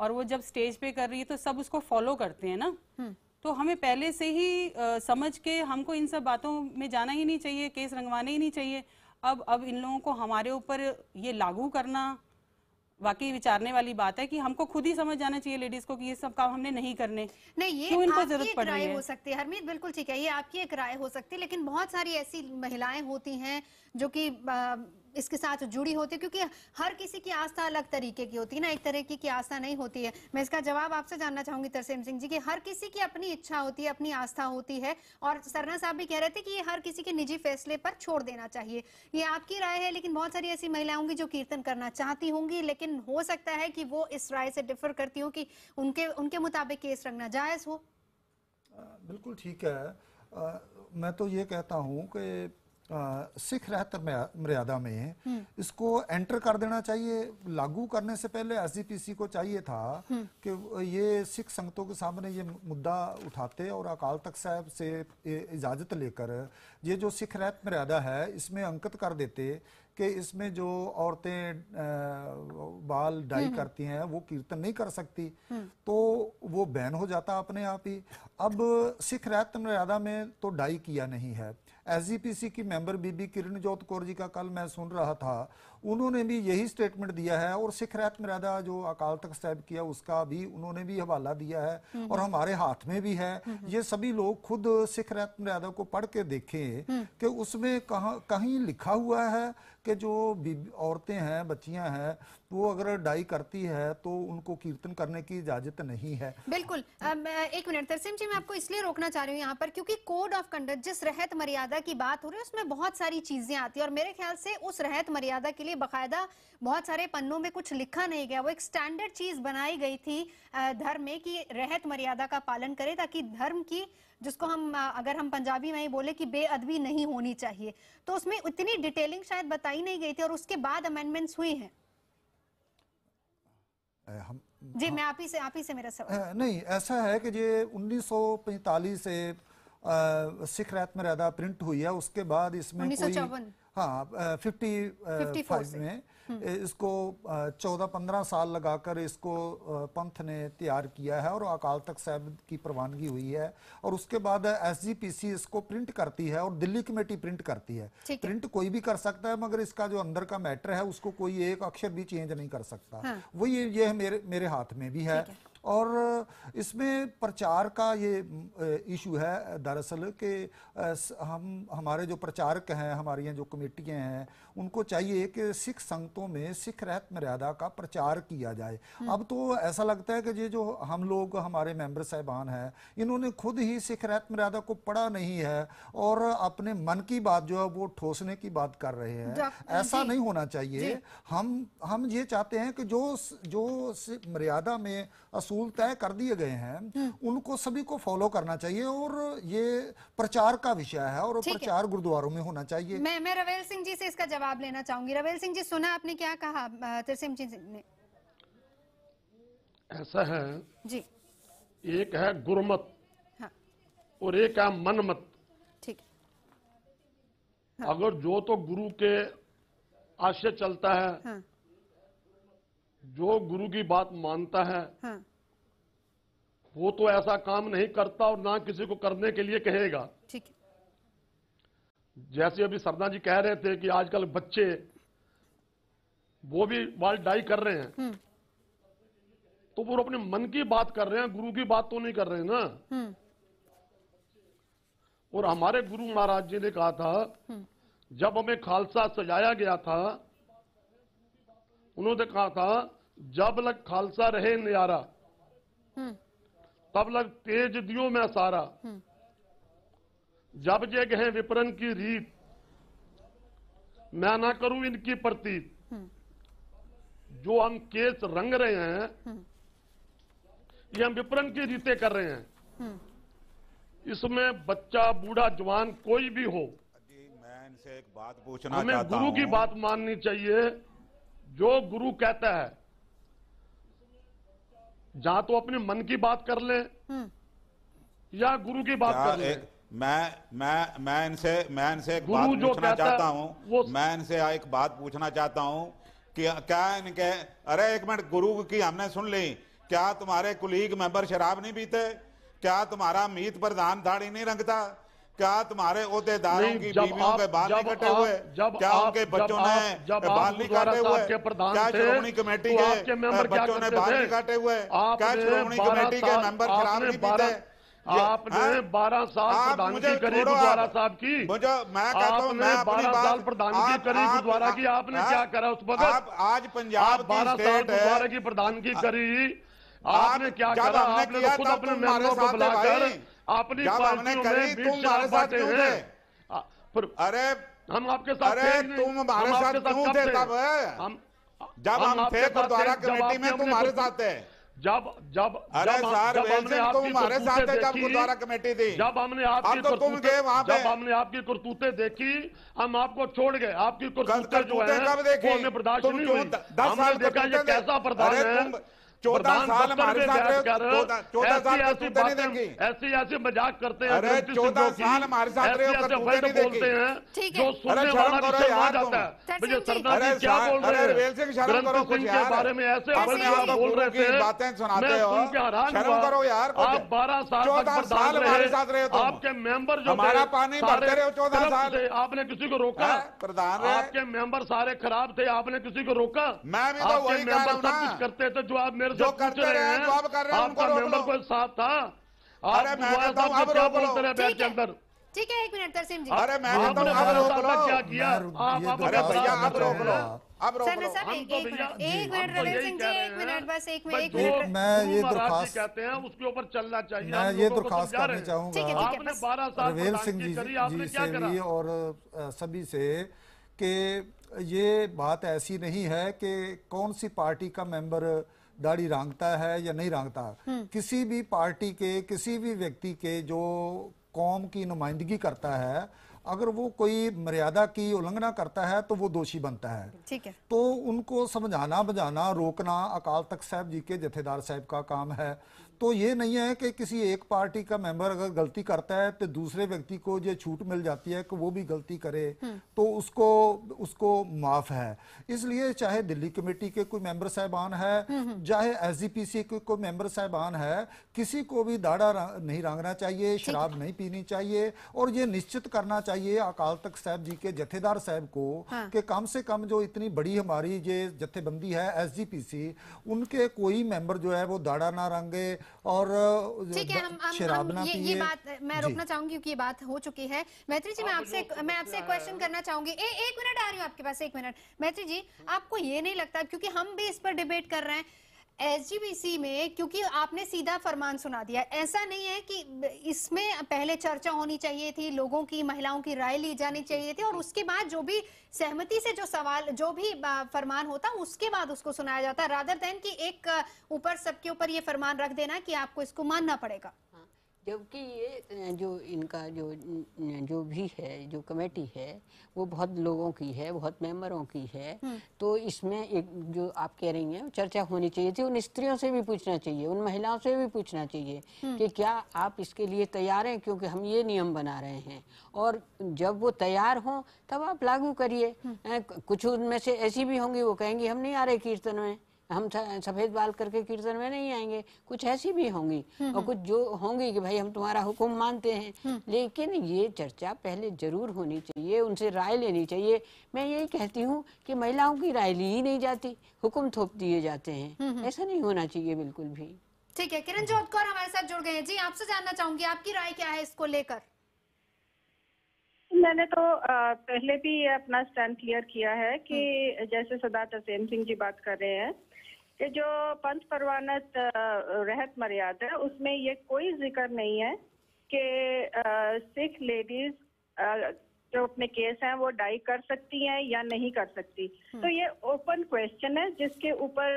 F: और वो जब स्टेज पे कर रही है तो सब उसको फॉलो करते हैं ना। तो हमें पहले से ही समझ के हमको इन सब बातों में जाना ही नहीं चाहिए, केस रंगवाने ही नहीं चाहिए। अब इन लोगों को हमारे ऊपर ये लागू करना वाकई विचारने वाली बात है कि हमको खुद ही समझ जाना चाहिए लेडीज को कि ये सब काम हमने नहीं करने।
A: नहीं, ये
F: क्यों इनको
A: आपकी
F: जरूरत
A: एक
F: पड़ रही
A: राय
F: है?
A: हो सकती है हरमीत, बिल्कुल ठीक है, ये आपकी एक राय हो सकती है, लेकिन बहुत सारी ऐसी महिलाएं होती हैं जो कि इसके साथ जुड़ी होती है, क्योंकि हर किसी की आस्था अलग तरीके की होती है ना, एक तरीके की आस्था नहीं होती है। मैं इसका जवाब आपसे जानना चाहूंगी तरसेम सिंह जी कि हर किसी की अपनी इच्छा होती है, अपनी आस्था होती है, और सरना साहब भी कह रहे थे कि ये हर किसी के निजी फैसले पर छोड़ देना चाहिए। ये आपकी राय है, लेकिन बहुत सारी ऐसी महिलाएं होंगी जो कीर्तन करना चाहती होंगी, लेकिन हो सकता है कि वो इस राय से डिफर करती हो कि उनके मुताबिक केस रखना जायज हो।
I: बिल्कुल ठीक है। मैं तो ये कहता हूँ कि सिख रहत मर्यादा में इसको एंटर कर देना चाहिए। लागू करने से पहले एसजीपीसी को चाहिए था कि ये सिख संगतों के सामने ये मुद्दा उठाते और अकाल तख्त साहब से इजाजत लेकर ये जो सिख रहत मर्यादा है इसमें अंकित कर देते कि इसमें जो औरतें बाल डाई करती हैं वो कीर्तन नहीं कर सकती, तो वो बैन हो जाता अपने आप ही। अब सिख रहत मर्यादा में तो डाई किया नहीं है। एसजीपीसी की मेंबर बीबी किरणजोत कौर जी का कल मैं सुन रहा था, उन्होंने भी यही स्टेटमेंट दिया है, और सिख रहत मर्यादा जो अकाल तख्त साहब किया उसका भी उन्होंने भी हवाला दिया है और हमारे हाथ में भी है। ये सभी लोग खुद सिख रहत मर्यादा को पढ़ के देखें कि उसमें कहीं लिखा हुआ है कि जो औरतें हैं, बच्चियां हैं, वो अगर डाई करती है तो उनको कीर्तन करने की इजाजत नहीं है।
A: बिल्कुल। एक मिनट तरसेम जी, मैं आपको इसलिए रोकना चाह रही हूँ यहाँ पर क्योंकि कोड ऑफ कंडक्ट, जिस रहत मर्यादा की बात हो रही है उसमें बहुत सारी चीजें आती है, और मेरे ख्याल से उस रहत मर्यादा के लिए बकायदा बहुत सारे पन्नों में कुछ लिखा नहीं गया। वो एक स्टैंडर्ड चीज बनाई गई थी धर्म में कि रहत मर्यादा का पालन करें, ताकि धर्म की, जिसको हम अगर हम पंजाबी में ही बोले कि बेअदबी नहीं होनी चाहिए, तो उसमें इतनी डिटेलिंग शायद बताई नहीं गई थी, और उसके बाद अमेंडमेंट्स हुई हैं। जी, मैं आप ही से मेरा सवाल।
I: नहीं, ऐसा है कि ये 1945 से सिख रहत मर्यादा प्रिंट हुई है, उसके बाद इसमें
A: 1954
I: हाँ 55 में इसको 14-15 साल लगाकर इसको पंथ ने तैयार किया है और अकाल तख्त साहब की प्रवानगी हुई है, और उसके बाद एसजीपीसी इसको प्रिंट करती है और दिल्ली कमेटी प्रिंट करती है। प्रिंट कोई भी कर सकता है, मगर इसका जो अंदर का मैटर है उसको कोई एक अक्षर भी चेंज नहीं कर सकता। हाँ। वो ये मेरे हाथ में भी है। और इसमें प्रचार का ये इशू है दरअसल कि हमारे जो प्रचारक हैं, हमारी जो कमेटियां हैं, उनको चाहिए कि सिख संगतों में सिख रहत मर्यादा का प्रचार किया जाए। अब तो ऐसा लगता है कि ये जो हम लोग, हमारे मेंबर साहिबान हैं, इन्होंने खुद ही सिख रहत मर्यादा को पढ़ा नहीं है और अपने मन की बात जो है वो ठोसने की बात कर रहे हैं। ऐसा नहीं होना चाहिए। हम ये चाहते हैं कि जो मर्यादा में असूल तय कर दिए गए हैं उनको सभी को फॉलो करना चाहिए, और ये प्रचार का विषय है और प्रचार गुरुद्वारों में होना चाहिए।
A: मैं रवेल सिंह जी से इसका जवाब लेना चाहूंगी। रवेल सिंह जी, सुना आपने क्या कहा तरसेम जी ने?
E: ऐसा है
A: जी,
E: एक है गुरमत,
A: हाँ,
E: और एक है मनमत।
A: ठीक।
E: हाँ। अगर जो तो गुरु के आशय चलता है, हाँ, जो गुरु की बात मानता है, हाँ, वो तो ऐसा काम नहीं करता और ना किसी को करने के लिए कहेगा।
A: ठीक है।
E: जैसे अभी सरना जी कह रहे थे कि आजकल बच्चे वो भी बाल डाई कर रहे हैं, तो वो अपने मन की बात कर रहे हैं, गुरु की बात तो नहीं कर रहे हैं ना। और हमारे गुरु महाराज जी ने कहा था, जब हमें खालसा सजाया गया था, उन्होंने कहा था जब लग खालसा रहे न्यारा, तब लग तेज दियो में सारा, जब जे गए विपरण की रीत, मैं ना करूं इनकी प्रतीत। जो हम केस रंग रहे हैं ये हम विपरण की रीतें कर रहे हैं। इसमें बच्चा बूढ़ा जवान कोई भी हो,
D: मैं इनसे एक बात पूछना
E: हमें
D: चाहता
E: गुरु की
D: हूं।
E: बात माननी चाहिए। जो गुरु कहता है, जहां तो अपने मन की बात कर ले या गुरु की बात कर ले।
D: मैं इनसे एक
E: गुरु
D: बात
E: जो
D: पूछना
E: कहता
D: चाहता
E: है,
D: हूं।
E: वो
D: मैं इनसे एक बात पूछना चाहता हूं कि क्या इनके, अरे एक मिनट, गुरु की हमने सुन ली। क्या तुम्हारे कुलीग मेंबर शराब नहीं पीते? क्या तुम्हारा मीत प्रधान दाढ़ी नहीं रंगता? क्या तुम्हारे ओहदेदारों
E: नहीं,
D: की
E: जब
D: बीवियों
E: आप-
D: के बाल
E: जब
D: नहीं कटे
E: आप-
D: हुए?
E: जब
D: क्या
E: आप-
D: उनके
E: जब
D: बच्चों
E: आप-
D: ने
E: जब आप
D: बाल नहीं
E: गुरुद्वारा
D: काटे
E: साहब
D: हुए?
E: के प्रधान
D: क्या
E: थे,
D: श्रोमणी कमेटी
E: तो
D: के
E: आपके मेंबर क्या
D: बच्चों ने
E: करते
D: बाल
E: थे?
D: नहीं काटे हुए? क्या
E: आपने
D: श्रोमणी
E: 12
D: कमेटी के
E: साल-
D: मेंबर शराब
E: आपने
D: नहीं पीते?
E: 12 आपने 12 साल
D: आप
E: प्रधानगी
D: मुझे
E: करी
D: छोड़ो,
E: गुरुद्वारा
D: आप-
E: साहब की।
D: मुझे, मैं कहता हूं, मैं
E: आपने
D: अपनी
E: 12
D: बात-
E: साल प्रधानगी करी गुरुद्वारा की। आपने क्या करा उस वक्त?
D: आप आज पंजाब
E: आप 12
D: की
E: साल
D: स्टेट
E: गुरुद्वारा
D: है।
E: की प्रधानगी करी।
D: आप-
E: आपने क्या
D: जब
E: करा?
D: हमने
E: आपने
D: किया
E: तो खुद
D: तब
E: अपने
D: तुम हमारे
E: मेंबरों को
D: साथ थे
E: बुलाकर
D: भाई।
E: अपनी
D: जब हमने
E: पार्टियों
D: करी
E: में
D: तुम
E: बीट
D: हमारे
E: शराब
D: साथ
E: बांटे
D: क्यों
E: हैं।
D: थे? अरे
E: हम आपके साथ
D: अरे
E: थे ही नहीं।
D: तुम हमारे
E: हम
D: साथ
E: आपके
D: क्यों
E: कब
D: थे तब? जब हम
E: आपके
D: थे
E: साथ
D: गुरुद्वारा
E: जब
D: कमेटी में,
E: आपने
D: तुम हमारे
E: अपने
D: साथ थे।
E: जब जब
D: अरे
E: जब
D: सर,
E: जब
D: वेल
E: हमने
D: सिंह, तुम
E: आपकी
D: हमारे साथ थे
E: करतूतें
D: जब
E: देखी,
D: गुरुद्वारा कमेटी थी।
E: जब हमने आपकी
D: अब तो तुम गए वहां पे।
E: जब हमने आपकी करतूतें देखी, हम आपको छोड़ गए। आपकी करतूतें जो
D: करतूतें
E: है
D: कब देखी?
E: वो हमें बर्दाश्त
D: तुम
E: नहीं
D: क्यों
E: हुई।
D: 10
E: हमने
D: साल
E: देखा ये कैसा प्रधान
D: अरे
E: है।
D: तुम 14
E: प्रधान
D: साल
E: दफ्तर
D: हमारे
E: में
D: साथ रहे,
E: बैठकर
D: 14 साल
E: ऐसी
D: करतूतें नहीं
E: बातें,
D: देखी।
E: ऐसी मजाक करते हैं।
D: अरे
E: गृहस्थी
D: 14
E: सिद्धों की,
D: साल हमारे साथ रहे हो,
E: ऐसे
D: करतूतें
E: वर्ड
D: नहीं देखी।
E: बोलते हैं
A: ठीक
E: जो
A: है।
E: सुनने
D: अरे
E: वाला
D: शर्म
E: भी
D: करो
E: शर्मा
D: यार
E: जाता है।
A: तुम।
E: मुझे सरदार
D: अरे
E: जी क्या बोल रहे हैं?
D: वेल सिंह, शर्म
E: ग्रंथ
D: करो कुछ
E: सिंह के
D: यार।
E: बारे में ऐसे
D: अपने
E: वर्ड
D: आप
E: आप
D: को
E: बोल
D: गुरु
E: रहे
D: की
E: थे,
D: बातें सुनाते
E: मैं
D: हो।
E: सुन के हैरान
D: शर्म
E: हुआ।
D: करो यार कुछ।
E: आप 12 साल
D: 14
E: तक
D: साल
E: प्रधान
D: हमारे
E: रहे।
D: साथ रहे हो तुम।
E: आपके मेंबर जो
D: हमारा
E: थे,
D: पानी
E: सारे
D: भरते रहे हो 14
E: तरफ
D: साल।
E: से। आपने किसी को रोका?
D: प्रधान रहे।
E: आपके मेंबर सारे खराब थे, आपने किसी को रोका?
D: मैं भी तो
E: आपके
D: वही कह रहा
E: मेंबर
D: हूं
E: सब
D: ना।
E: कुछ करते थे जो आप मेरे से
D: जो
E: पूछ
D: करते
E: रहे
D: रहे हैं,
E: हैं।
D: जो आप कर रहे हैं, उनको
E: आपका
D: रोक
E: मेंबर
D: लो।
E: कोई साथ था?
D: अरे
E: आप
D: मैं
E: गुरुद्वारा
D: कहता हूं,
E: साहब
D: अब
E: से क्या
D: रोक लो।
E: बोलते रहे बैठ
A: ठीक
E: के
A: है।
E: अंदर?
A: ठीक है, एक मिनट तरसीम जी।
D: अरे मैं कहता
E: आपने
D: हूं, अब
E: 12
D: रोक
E: साल
D: लो।
E: तक क्या किया? आप
I: ये
E: अपने
D: अरे
I: दरख्वास्त
D: भैया,
I: करना
D: अब रोक लो।
I: चाहूंगा।
D: अब रोक
A: सरना
D: लो।
A: साहब
E: हम
A: एक
E: तो
A: मिनट,
E: भैया-
A: एक
E: हम
A: मिनट
E: तो
A: रविंद्र
E: यही
A: सिंह
E: कह
A: जी,
E: रहे
A: एक
E: हैं।
A: मिनट, बस एक
E: भाई,
A: मिनट,
E: जो
A: एक मिनट।
I: मैं ये
E: गुरु महाराज जी
I: दरख्वास्त-
E: कहते हैं उसके ऊपर चलना चाहिए।
I: मैं
E: हम
I: ये
E: लोगों को
I: दरख्वास्त
E: समझा
I: करनी
E: रहे हैं।
I: चाहूंगा
A: ठीक है, ठीक है,
E: आपने
A: बस।
E: 12 साल
I: रवेल सिंह
E: प्रधानगी
I: जी
E: करी, आपने
I: जी
E: क्या
I: से
E: करा?
I: भी और सभी से कि ये बात ऐसी नहीं है कि कौन सी पार्टी का मेंबर दाढ़ी रंगता है या नहीं रंगता। किसी भी पार्टी के, किसी भी व्यक्ति के जो कौम की नुमाइंदगी करता है, अगर वो कोई मर्यादा की उल्लंघना करता है तो वो दोषी बनता है।
A: ठीक है।
I: तो उनको समझाना, बजाना, रोकना अकाल तख्त साहब जी के जथेदार साहब का काम है। तो ये नहीं है कि किसी एक पार्टी का मेंबर अगर गलती करता है तो दूसरे व्यक्ति को ये छूट मिल जाती है कि वो भी गलती करे तो उसको माफ है। इसलिए चाहे दिल्ली कमेटी के कोई मेंबर साहबान है, चाहे एसजीपीसी के कोई मेंबर साहबान है, किसी को भी दाढ़ा नहीं रंगना चाहिए, शराब नहीं पीनी चाहिए। और ये निश्चित करना चाहिए अकाल तख्त साहब जी के जथेदार साहब को कि कम से कम जो इतनी बड़ी हमारी ये जथेबंदी है एसजीपीसी, उनके कोई मेंबर जो है वो दाढ़ा ना रंगे और
A: ठीक है।
I: शराब ना
A: ये
I: पिए।
A: बात मैं रोकना चाहूंगी क्योंकि ये बात हो चुकी है। मैत्री जी, मैं आपसे एक क्वेश्चन करना चाहूंगी। एक मिनट, आ रही हूँ आपके पास, एक मिनट। मैत्री जी, आपको ये नहीं लगता, क्योंकि हम भी इस पर डिबेट कर रहे हैं एसजीपीसी में, क्योंकि आपने सीधा फरमान सुना दिया, ऐसा नहीं है कि इसमें पहले चर्चा होनी चाहिए थी, लोगों की, महिलाओं की राय ली जानी चाहिए थी और उसके बाद जो भी सहमति से जो सवाल, जो भी फरमान होता उसके बाद उसको सुनाया जाता, रादर देन कि एक ऊपर सबके ऊपर ये फरमान रख देना कि आपको इसको मानना पड़ेगा।
G: जबकि ये जो इनका जो भी है, जो कमेटी है, वो बहुत लोगों की है, बहुत मेंबरों की है। तो इसमें एक जो आप कह रही हैं चर्चा होनी चाहिए थी, उन स्त्रियों से भी पूछना चाहिए, उन महिलाओं से भी पूछना चाहिए कि क्या आप इसके लिए तैयार हैं, क्योंकि हम ये नियम बना रहे हैं। और जब वो तैयार हों तब आप लागू करिए। कुछ उनमें से ऐसी भी होंगी, वो कहेंगी हम नहीं आ रहे कीर्तन में, हम सफेद बाल करके कीर्तन में नहीं आएंगे। कुछ ऐसी भी होंगी और कुछ जो होंगी कि भाई हम तुम्हारा हुक्म मानते हैं। लेकिन ये चर्चा पहले जरूर होनी चाहिए, उनसे राय लेनी चाहिए। मैं यही कहती हूँ कि महिलाओं की राय ली ही नहीं जाती, हुक्म थोप दिए जाते हैं। ऐसा नहीं होना चाहिए बिल्कुल भी।
A: ठीक है, किरण जोधकौर हमारे साथ जुड़ गए हैं। जी, आपसे जानना चाहूंगी आपकी राय क्या है इसको लेकर।
J: मैंने तो पहले भी अपना स्टैंड क्लियर किया है कि जैसे सरदार तरसेम सिंह जी बात कर रहे हैं कि जो पंथ परवानत रहत मर्यादा है उसमें ये कोई जिक्र नहीं है कि सिख लेडीज जो अपने केस हैं वो डाई कर सकती हैं या नहीं कर सकती। तो ये ओपन क्वेश्चन है जिसके ऊपर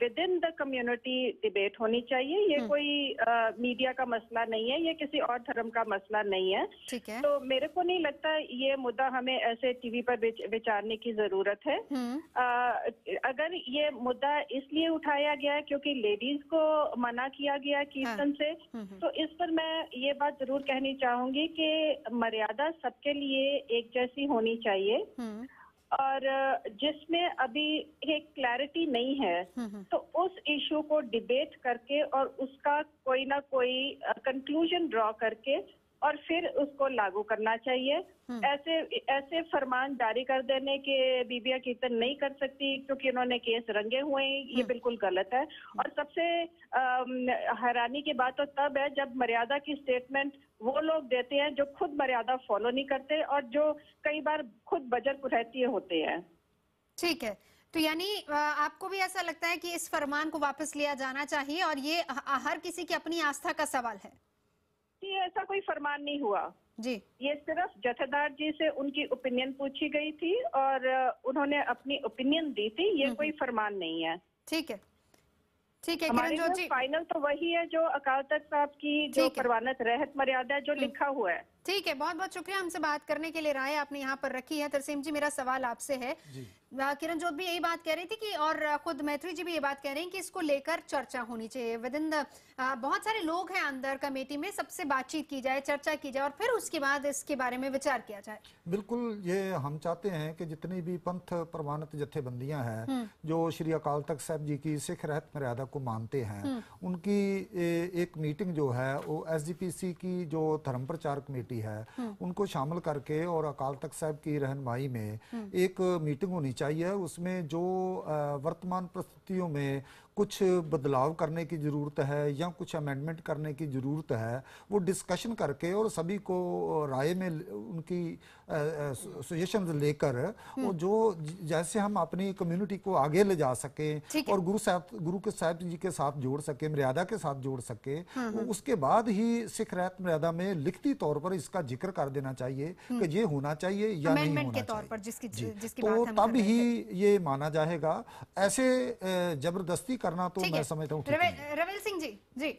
J: with in the community debate होनी चाहिए। ये कोई मीडिया का मसला नहीं है, ये किसी और धर्म का मसला नहीं है।
A: ठीक है।
J: तो मेरे को नहीं लगता ये मुद्दा हमें ऐसे टीवी पर विचारने की जरूरत है। अगर ये मुद्दा इसलिए उठाया गया है क्योंकि लेडीज को मना किया गया कीर्तन से, तो इस पर मैं ये बात जरूर कहनी चाहूंगी कि मर्यादा सबके लिए एक जैसी होनी चाहिए, और जिसमें अभी एक क्लैरिटी नहीं है तो उस इशू को डिबेट करके और उसका कोई ना कोई कंक्लूजन ड्रॉ करके और फिर उसको लागू करना चाहिए। ऐसे फरमान जारी कर देने के बीबिया कीर्तन नहीं कर सकती क्योंकि उन्होंने केस रंगे हुए हैं, ये बिल्कुल गलत है। और सबसे हैरानी की बात तो तब है जब मर्यादा की स्टेटमेंट वो लोग देते हैं जो खुद मर्यादा फॉलो नहीं करते और जो कई बार खुद बजर कुरैती होते हैं।
A: ठीक है, तो यानी आपको भी ऐसा लगता है कि इस फरमान को वापस लिया जाना चाहिए और ये हर किसी की अपनी आस्था का सवाल है?
J: ये ऐसा कोई फरमान नहीं हुआ
A: जी,
J: ये सिर्फ जथेदार जी से उनकी ओपिनियन पूछी गई थी और उन्होंने अपनी ओपिनियन दी थी। ये कोई फरमान नहीं है।
A: ठीक है, ठीक है
J: हमारे
A: किरण जोशी,
J: फाइनल तो वही है जो अकाल तख्त साहब की जो परवानत रहत मर्यादा है जो लिखा हुआ है।
A: ठीक है, बहुत बहुत शुक्रिया हमसे बात करने के लिए। राय आपने यहाँ पर रखी है। तरसीम जी, मेरा सवाल आपसे है, किरण जोत भी यही बात कह रही थी कि और खुद मैत्री जी भी ये बात कह रहे हैं कि इसको लेकर चर्चा होनी चाहिए विद इन द बहुत सारे लोग हैं अंदर कमेटी में, सबसे बातचीत की जाए, चर्चा की जाए और फिर उसके बाद इसके बारे में विचार किया जाए।
I: बिल्कुल, ये हम चाहते हैं कि जितनी भी पंथ प्रमाणित जत्थेबंदियां हैं जो श्री अकाल तख्त साहब जी की सिख रहत मर्यादा को मानते हैं, उनकी एक मीटिंग जो है वो SGPC की जो धर्म प्रचार कमेटी है उनको शामिल करके और अकाल तख्त साहब की रहनुमाई में एक मीटिंग होनी चाहिए। उसमें जो वर्तमान परिस्थितियों में कुछ बदलाव करने की ज़रूरत है या कुछ अमेंडमेंट करने की ज़रूरत है वो डिस्कशन करके और सभी को राय में उनकी सजेशन लेकर और जो जैसे हम अपनी कम्युनिटी को आगे ले जा सकें और गुरु के साहब जी के साथ जोड़ सके, मर्यादा के साथ जोड़ सके, उसके बाद ही सिख रहत मर्यादा में लिखती तौर पर इसका जिक्र कर देना चाहिए कि ये होना चाहिए या नहीं होना चाहिए, तो तब ही ये माना जाएगा। ऐसे जबरदस्ती करना तो मैं समझता हूँ।
A: रविल सिंह जी, जी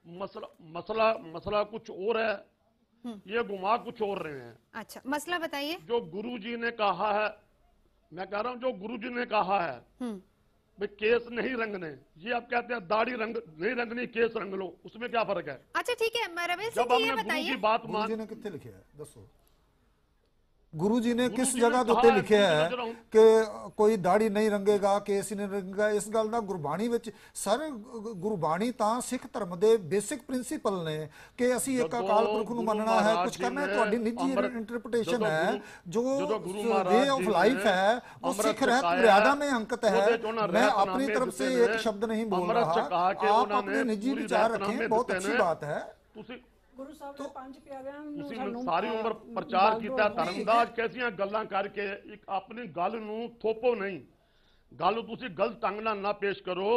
E: मसला कुछ और है, ये घुमा कुछ और रहे हैं।
A: अच्छा, मसला बताइए।
E: जो गुरुजी ने कहा है, मैं कह रहा हूँ जो गुरुजी ने कहा है भाई केस नहीं रंगने, ये आप कहते हैं दाढ़ी रंग नहीं रंगनी केस रंग लो, उसमें क्या फर्क है?
A: अच्छा ठीक है, रविल सिंह
E: जब
A: जी ये बताइए,
E: गुरुजी बात मान,
I: गुरुजी ने कितने लिखे है दसो, गुरुजी ने किस जगह उत्ते लिखे है कि कोई दाढ़ी नहीं रंगेगा, केस नहीं रंगेगा? इस गल दा गुरबाणी विच सर, गुरबाणी तां सिख धर्म दे बेसिक प्रिंसीपल ने कि असी एक अकाल पुरख नूं मनना है, कुछ करना है। तुहाडी निजी इंटरप्रिटेशन है, जो वे ऑफ लाइफ है वो सिख रहत मर्यादा में अंकित है। मैं अपनी तरफ से एक शब्द नहीं बोल रहा, आप अपने निजी विचार रखें, बहुत अच्छी बात है।
K: गुरु साहब ने पंज प्यारिਆਂ
E: ਨੂੰ ਸਾਰੀ ਉਮਰ ਪ੍ਰਚਾਰ ਕੀਤਾ ਧਰਮ ਦਾ, ਕੈਸੀਆਂ ਗੱਲਾਂ ਕਰਕੇ ਇੱਕ ਆਪਣੀ ਗੱਲ ਨੂੰ ਥੋਪੋ ਨਹੀਂ, ਗੱਲ ਤੁਸੀਂ ਗਲਤ ਢੰਗ ਨਾਲ ਨਾ ਪੇਸ਼ ਕਰੋ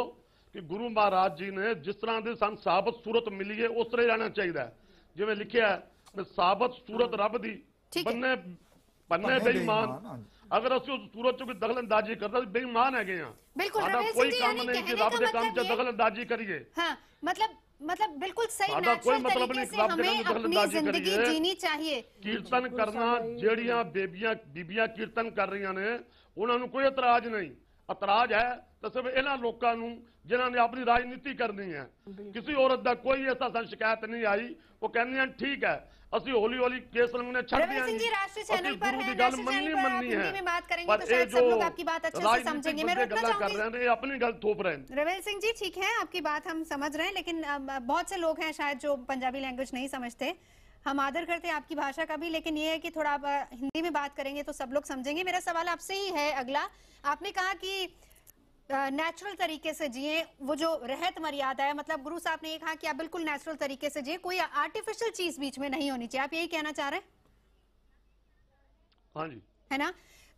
E: ਕਿ ਗੁਰੂ ਮਹਾਰਾਜ ਜੀ ਨੇ ਜਿਸ ਤਰ੍ਹਾਂ ਦੇ ਸਾਨੂੰ ਸਾਬਤ ਸੂਰਤ ਮਿਲੀ ਹੈ ਉਸ ਤਰ੍ਹਾਂ ਰਹਿਣਾ ਚਾਹੀਦਾ ਹੈ। ਜਿਵੇਂ ਲਿਖਿਆ ਹੈ ਸਾਬਤ ਸੂਰਤ ਰੱਬ ਦੀ ਬੰਨੇ ਬੇਈਮਾਨ, ਅਗਰ ਅਸੀਂ ਉਸ ਸੂਰਤ 'ਚ ਕੋਈ ਦਖਲਅੰਦਾਜ਼ੀ ਕਰਦਾ ਬੇਈਮਾਨ ਹੈਗੇ ਆ।
A: ਸਾਡਾ
E: ਕੋਈ ਕੰਮ ਨਹੀਂ ਕਿ ਰੱਬ ਦੇ ਕੰਮ 'ਚ ਦਖਲਅੰਦਾਜ਼ੀ ਕਰੀਏ।
A: हाँ, मतलब बिल्कुल सही नेचुरल तरीके से हमें अपनी जिंदगी जीनी चाहिए।
E: कीर्तन करना, ਜਿਹੜੀਆਂ ਬੀਬੀਆਂ ਕੀਰਤਨ ਕਰ ਰਹੀਆਂ ਨੇ ਉਹਨਾਂ ਨੂੰ ਕੋਈ ਇਤਰਾਜ਼ ਨਹੀਂ, ਇਤਰਾਜ਼ ਹੈ ਤਾਂ ਸਿਰਫ ਇਹਨਾਂ ਲੋਕਾਂ ਨੂੰ ਜਿਨ੍ਹਾਂ ਨੇ ਆਪਣੀ ਰਾਜਨੀਤੀ ਕਰਨੀ ਹੈ। ਕਿਸੇ ਔਰਤ ਦਾ ਕੋਈ ਐਸਾ ਸਾਨੂੰ ਸ਼ਿਕਾਇਤ ਨਹੀਂ ਆਈ, ਉਹ ਕਹਿੰਦੀਆਂ ਠੀਕ ਹੈ ਅਸੀਂ ਹੌਲੀ ਹੌਲੀ केस रंगने छड़
A: दियांगे। राष्ट्रीय चैनल पर है,
E: गल मननी है,
A: में बात करेंगे तो शायद सब लोग आपकी बात अच्छे से समझेंगे। मैं रुकना चाहूंगी,
E: अपनी गल थोप रहे हैं।
A: रविल सिंह जी ठीक है, आपकी बात हम समझ रहे हैं, लेकिन बहुत से लोग हैं शायद जो पंजाबी लैंग्वेज नहीं समझते। हम आदर करते हैं आपकी भाषा का भी, लेकिन ये है कि थोड़ा आप हिंदी में बात करेंगे तो सब लोग समझेंगे। मेरा सवाल आपसे ही है अगला, आपने कहा कि नेचुरल तरीके से जिए, वो जो रहत मर्यादा है, मतलब गुरु साहब ने ये कहा कि आप बिल्कुल नेचुरल तरीके से जिए, कोई आर्टिफिशियल चीज बीच में नहीं होनी चाहिए, आप यही कहना चाह रहे हैं?
E: हाँ जी,
A: है ना?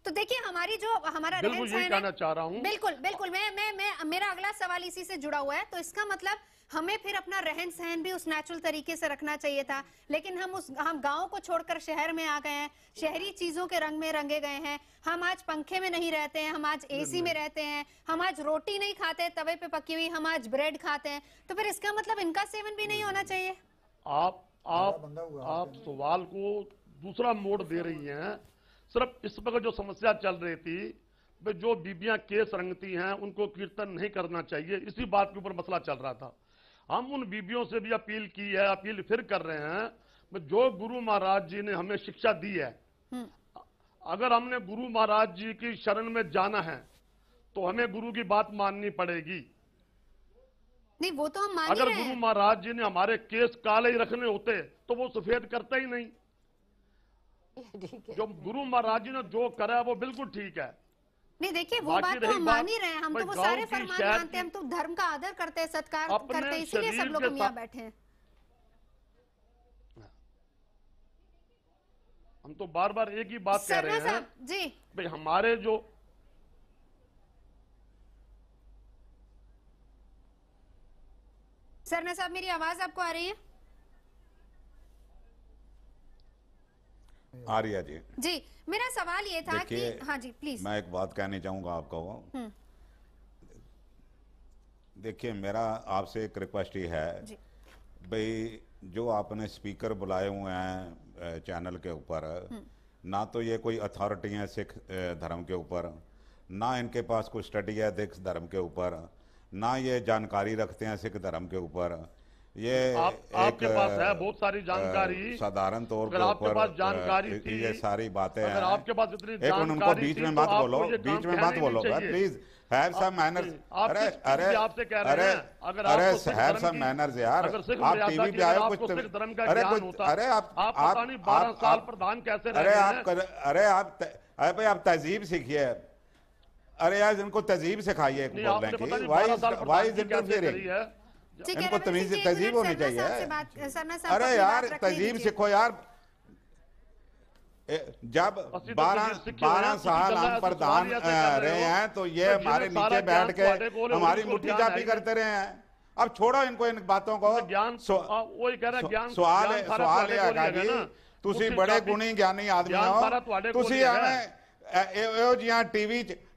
A: तो देखिए हमारी जो हमारा रहन
E: बिल्कुल
A: सहन
E: यही
A: है,
E: कहना चाह रहा हूँ।
A: बिल्कुल बिल्कुल मैं मेरा अगला सवाल इसी से जुड़ा हुआ है। तो इसका मतलब हमें फिर अपना रहन सहन भी उस नेचुरल तरीके से रखना चाहिए था, लेकिन हम गांव को छोड़कर शहर में आ गए हैं, शहरी चीजों के रंग में रंगे गए हैं। हम आज पंखे में नहीं रहते हैं, हम आज एसी में रहते हैं, हम आज रोटी नहीं खाते तवे पे पकी हुई, हम आज ब्रेड खाते हैं। तो फिर इसका मतलब इनका सेवन भी नहीं होना चाहिए।
E: आप सवाल को दूसरा मोड़ दे रही हैं। सिर्फ इस वक्त जो समस्या चल रही थी, जो बीबियां केस रंगती हैं उनको कीर्तन नहीं करना चाहिए, इसी बात के ऊपर मसला चल रहा था। हम उन बीबियों से भी अपील की है, अपील फिर कर रहे हैं, जो गुरु महाराज जी ने हमें शिक्षा दी है, अगर हमने गुरु महाराज जी की शरण में जाना है तो हमें गुरु की बात माननी पड़ेगी।
A: नहीं वो तो हम मान ही
E: अगर
A: रहे हैं।
E: गुरु महाराज जी ने हमारे केस काले ही रखने होते तो वो सफेद करते ही नहीं। जो गुरु महाराज जी ने जो करा है वो बिल्कुल ठीक है।
A: नहीं देखिए वो बात तो हम मान ही रहे हैं, हम तो वो सारे फरमान मानते हैं, हम तो धर्म का आदर करते हैं, सत्कार करते हैं, इसीलिए सब लोग हम यहाँ बैठे हैं।
E: हम तो बार बार एक ही बात कह रहे हैं
A: जी,
E: भाई हमारे जो
A: सरना साहब मेरी आवाज आपको आ रही है?
D: आ रही है जी।
A: जी मेरा सवाल ये था कि हाँ जी प्लीज।
D: मैं एक बात कहनी चाहूंगा आपको। देखिए मेरा आपसे एक रिक्वेस्ट ही है भाई, जो आपने स्पीकर बुलाए हुए हैं चैनल के ऊपर, ना तो ये कोई अथॉरिटी है सिख धर्म के ऊपर, ना इनके पास कोई स्टडी है सिख धर्म के ऊपर, ना ये जानकारी रखते हैं सिख धर्म के ऊपर। ये
E: आपके पास है बहुत सारी जानकारी,
D: साधारण तौर
E: पर
D: आपके
E: पास जानकारी थी,
D: ये सारी बातें
E: अगर
D: हैं।
E: आपके पास इतनी
D: एक मिनट उनको बीच में मत बोलो, बीच में मत बोलो प्लीज, हैव सम मैनर्स। अरे अरे
E: आपसे कह रहे हैं अगर
D: अरे हैव सम मैनर्स यार, आप टीवी पे आए कुछ, अरे कुछ, अरे आप
E: 12 साल प्रधान कैसे रहे हैं?
D: अरे भाई आप तहजीब सीखिए। अरे यार इनको तहजीब सिखाइए बोलने की। Why is interfering? इनको तहजीब होनी चाहिए। अरे यार तहजीब सीखो यार। जब 12 साल हम प्रधान रहे हैं तो ये हमारे नीचे बैठ के हमारी मुट्ठी चापी करते रहे हैं। अब छोड़ो इनको, इन बातों को। सवाल है जी, तुसी बड़े गुणी ज्ञानी आदमी हो, तुसी हमें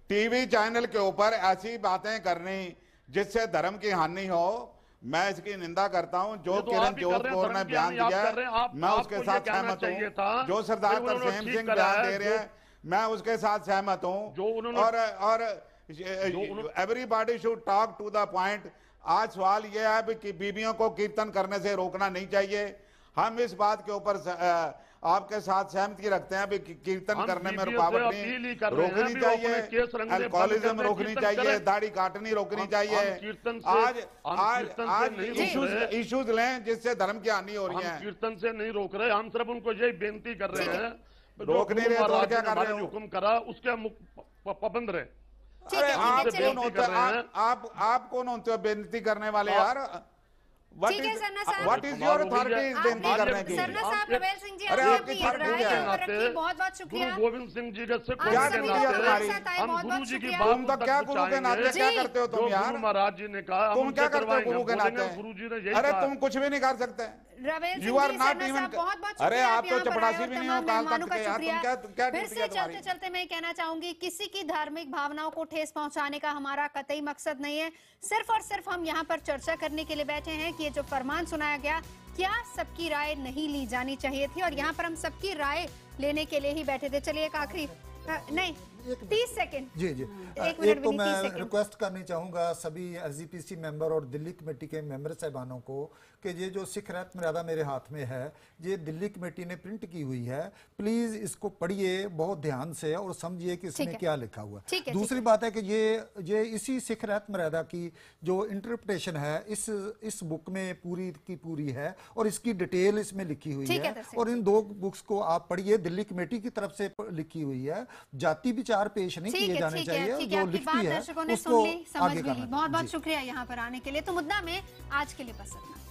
D: टीवी चैनल के ऊपर ऐसी बातें करनी जिससे धर्म की हानि हो, मैं इसकी निंदा करता हूं। जो किरण जोत कौर ने बयान दिया मैं उसके साथ सहमत हूं। जो सरदार तरसेम सिंह बयान दे रहे हैं मैं उसके साथ सहमत हूं। और everybody should talk to the point. आज सवाल यह है कि बीबियों को कीर्तन करने से रोकना नहीं चाहिए। हम इस बात के ऊपर आपके साथ सहमति रखते हैं, कीर्तन करने में रुकावट नहीं, रोकनी चाहिए, अल्कोहलिज्म रोकनी चाहिए, दाढ़ी काटनी रोकनी चाहिए। आज इश्यूज लें जिससे धर्म की हानि हो रही है।
E: कीर्तन से नहीं रोक रहे, हम सिर्फ उनको यही बेनती कर रहे हैं,
D: रोक नहीं रहे तो क्या कर रहे हो?
E: हुक्म करा उसके पाबंद रहे।
D: आप कौन होते हो बेनती करने वाले यार? What is your authority बेनती करने की?
A: सरना साहब, रवेल सिंह जी,
D: अरे आपकी
A: बहुत बहुत शुक्रिया।
E: गुरु गोविंद सिंह जी के सिख
D: क्या तुम्हारी,
E: हम गुरु जी की बात
D: तुम तो क्या गुरु के नाते क्या करते हो तुम यार?
E: गुरु महाराज जी ने कहा
D: तुम क्या करते हो गुरु के नाते?
E: गुरु जी ने यही
D: अरे
E: कहा।
D: तुम कुछ भी नहीं कर सकते।
A: You are not even.
D: अरे आप तो चपड़ासी भी नहीं हो काल तक के यार, तुम क्या
A: फिर से चलते चलते मैं कहना चाहूंगी, किसी की धार्मिक भावनाओं को ठेस पहुंचाने का हमारा कतई मकसद नहीं है। सिर्फ और सिर्फ हम यहाँ पर चर्चा करने के लिए बैठे हैं कि ये जो फरमान सुनाया गया, क्या सबकी राय नहीं ली जानी चाहिए थी, और यहाँ पर हम सबकी राय लेने के लिए ही बैठे थे। चलिए एक आखिरी नहीं 30 सेकंड।
I: जी जी, एक तो मैं रिक्वेस्ट करनी चाहूँगा सभी एसजीपीसी मेंबर और दिल्ली कमेटी के मेंबर साहबानों को कि ये जो सिख रहत मर्यादा मेरे हाथ में है, ये दिल्ली कमेटी ने प्रिंट की हुई है, प्लीज़ इसको पढ़िए बहुत ध्यान से और समझिए कि इसमें क्या लिखा हुआ है। दूसरी बात है कि ये इसी सिख रहत मर्यादा की जो इंटरप्रिटेशन है इस बुक में पूरी की पूरी है और इसकी डिटेल इसमें लिखी हुई है। और इन 2 बुक्स को आप पढ़िए, दिल्ली कमेटी की तरफ से लिखी हुई है। जाति विचार पेश नहीं किए जाने चाहिए, जो लिखती है उसको आगे करना।
A: बहुत बहुत शुक्रिया यहाँ पर आने के लिए। तो मुद्दा में आज के लिए बस इतना।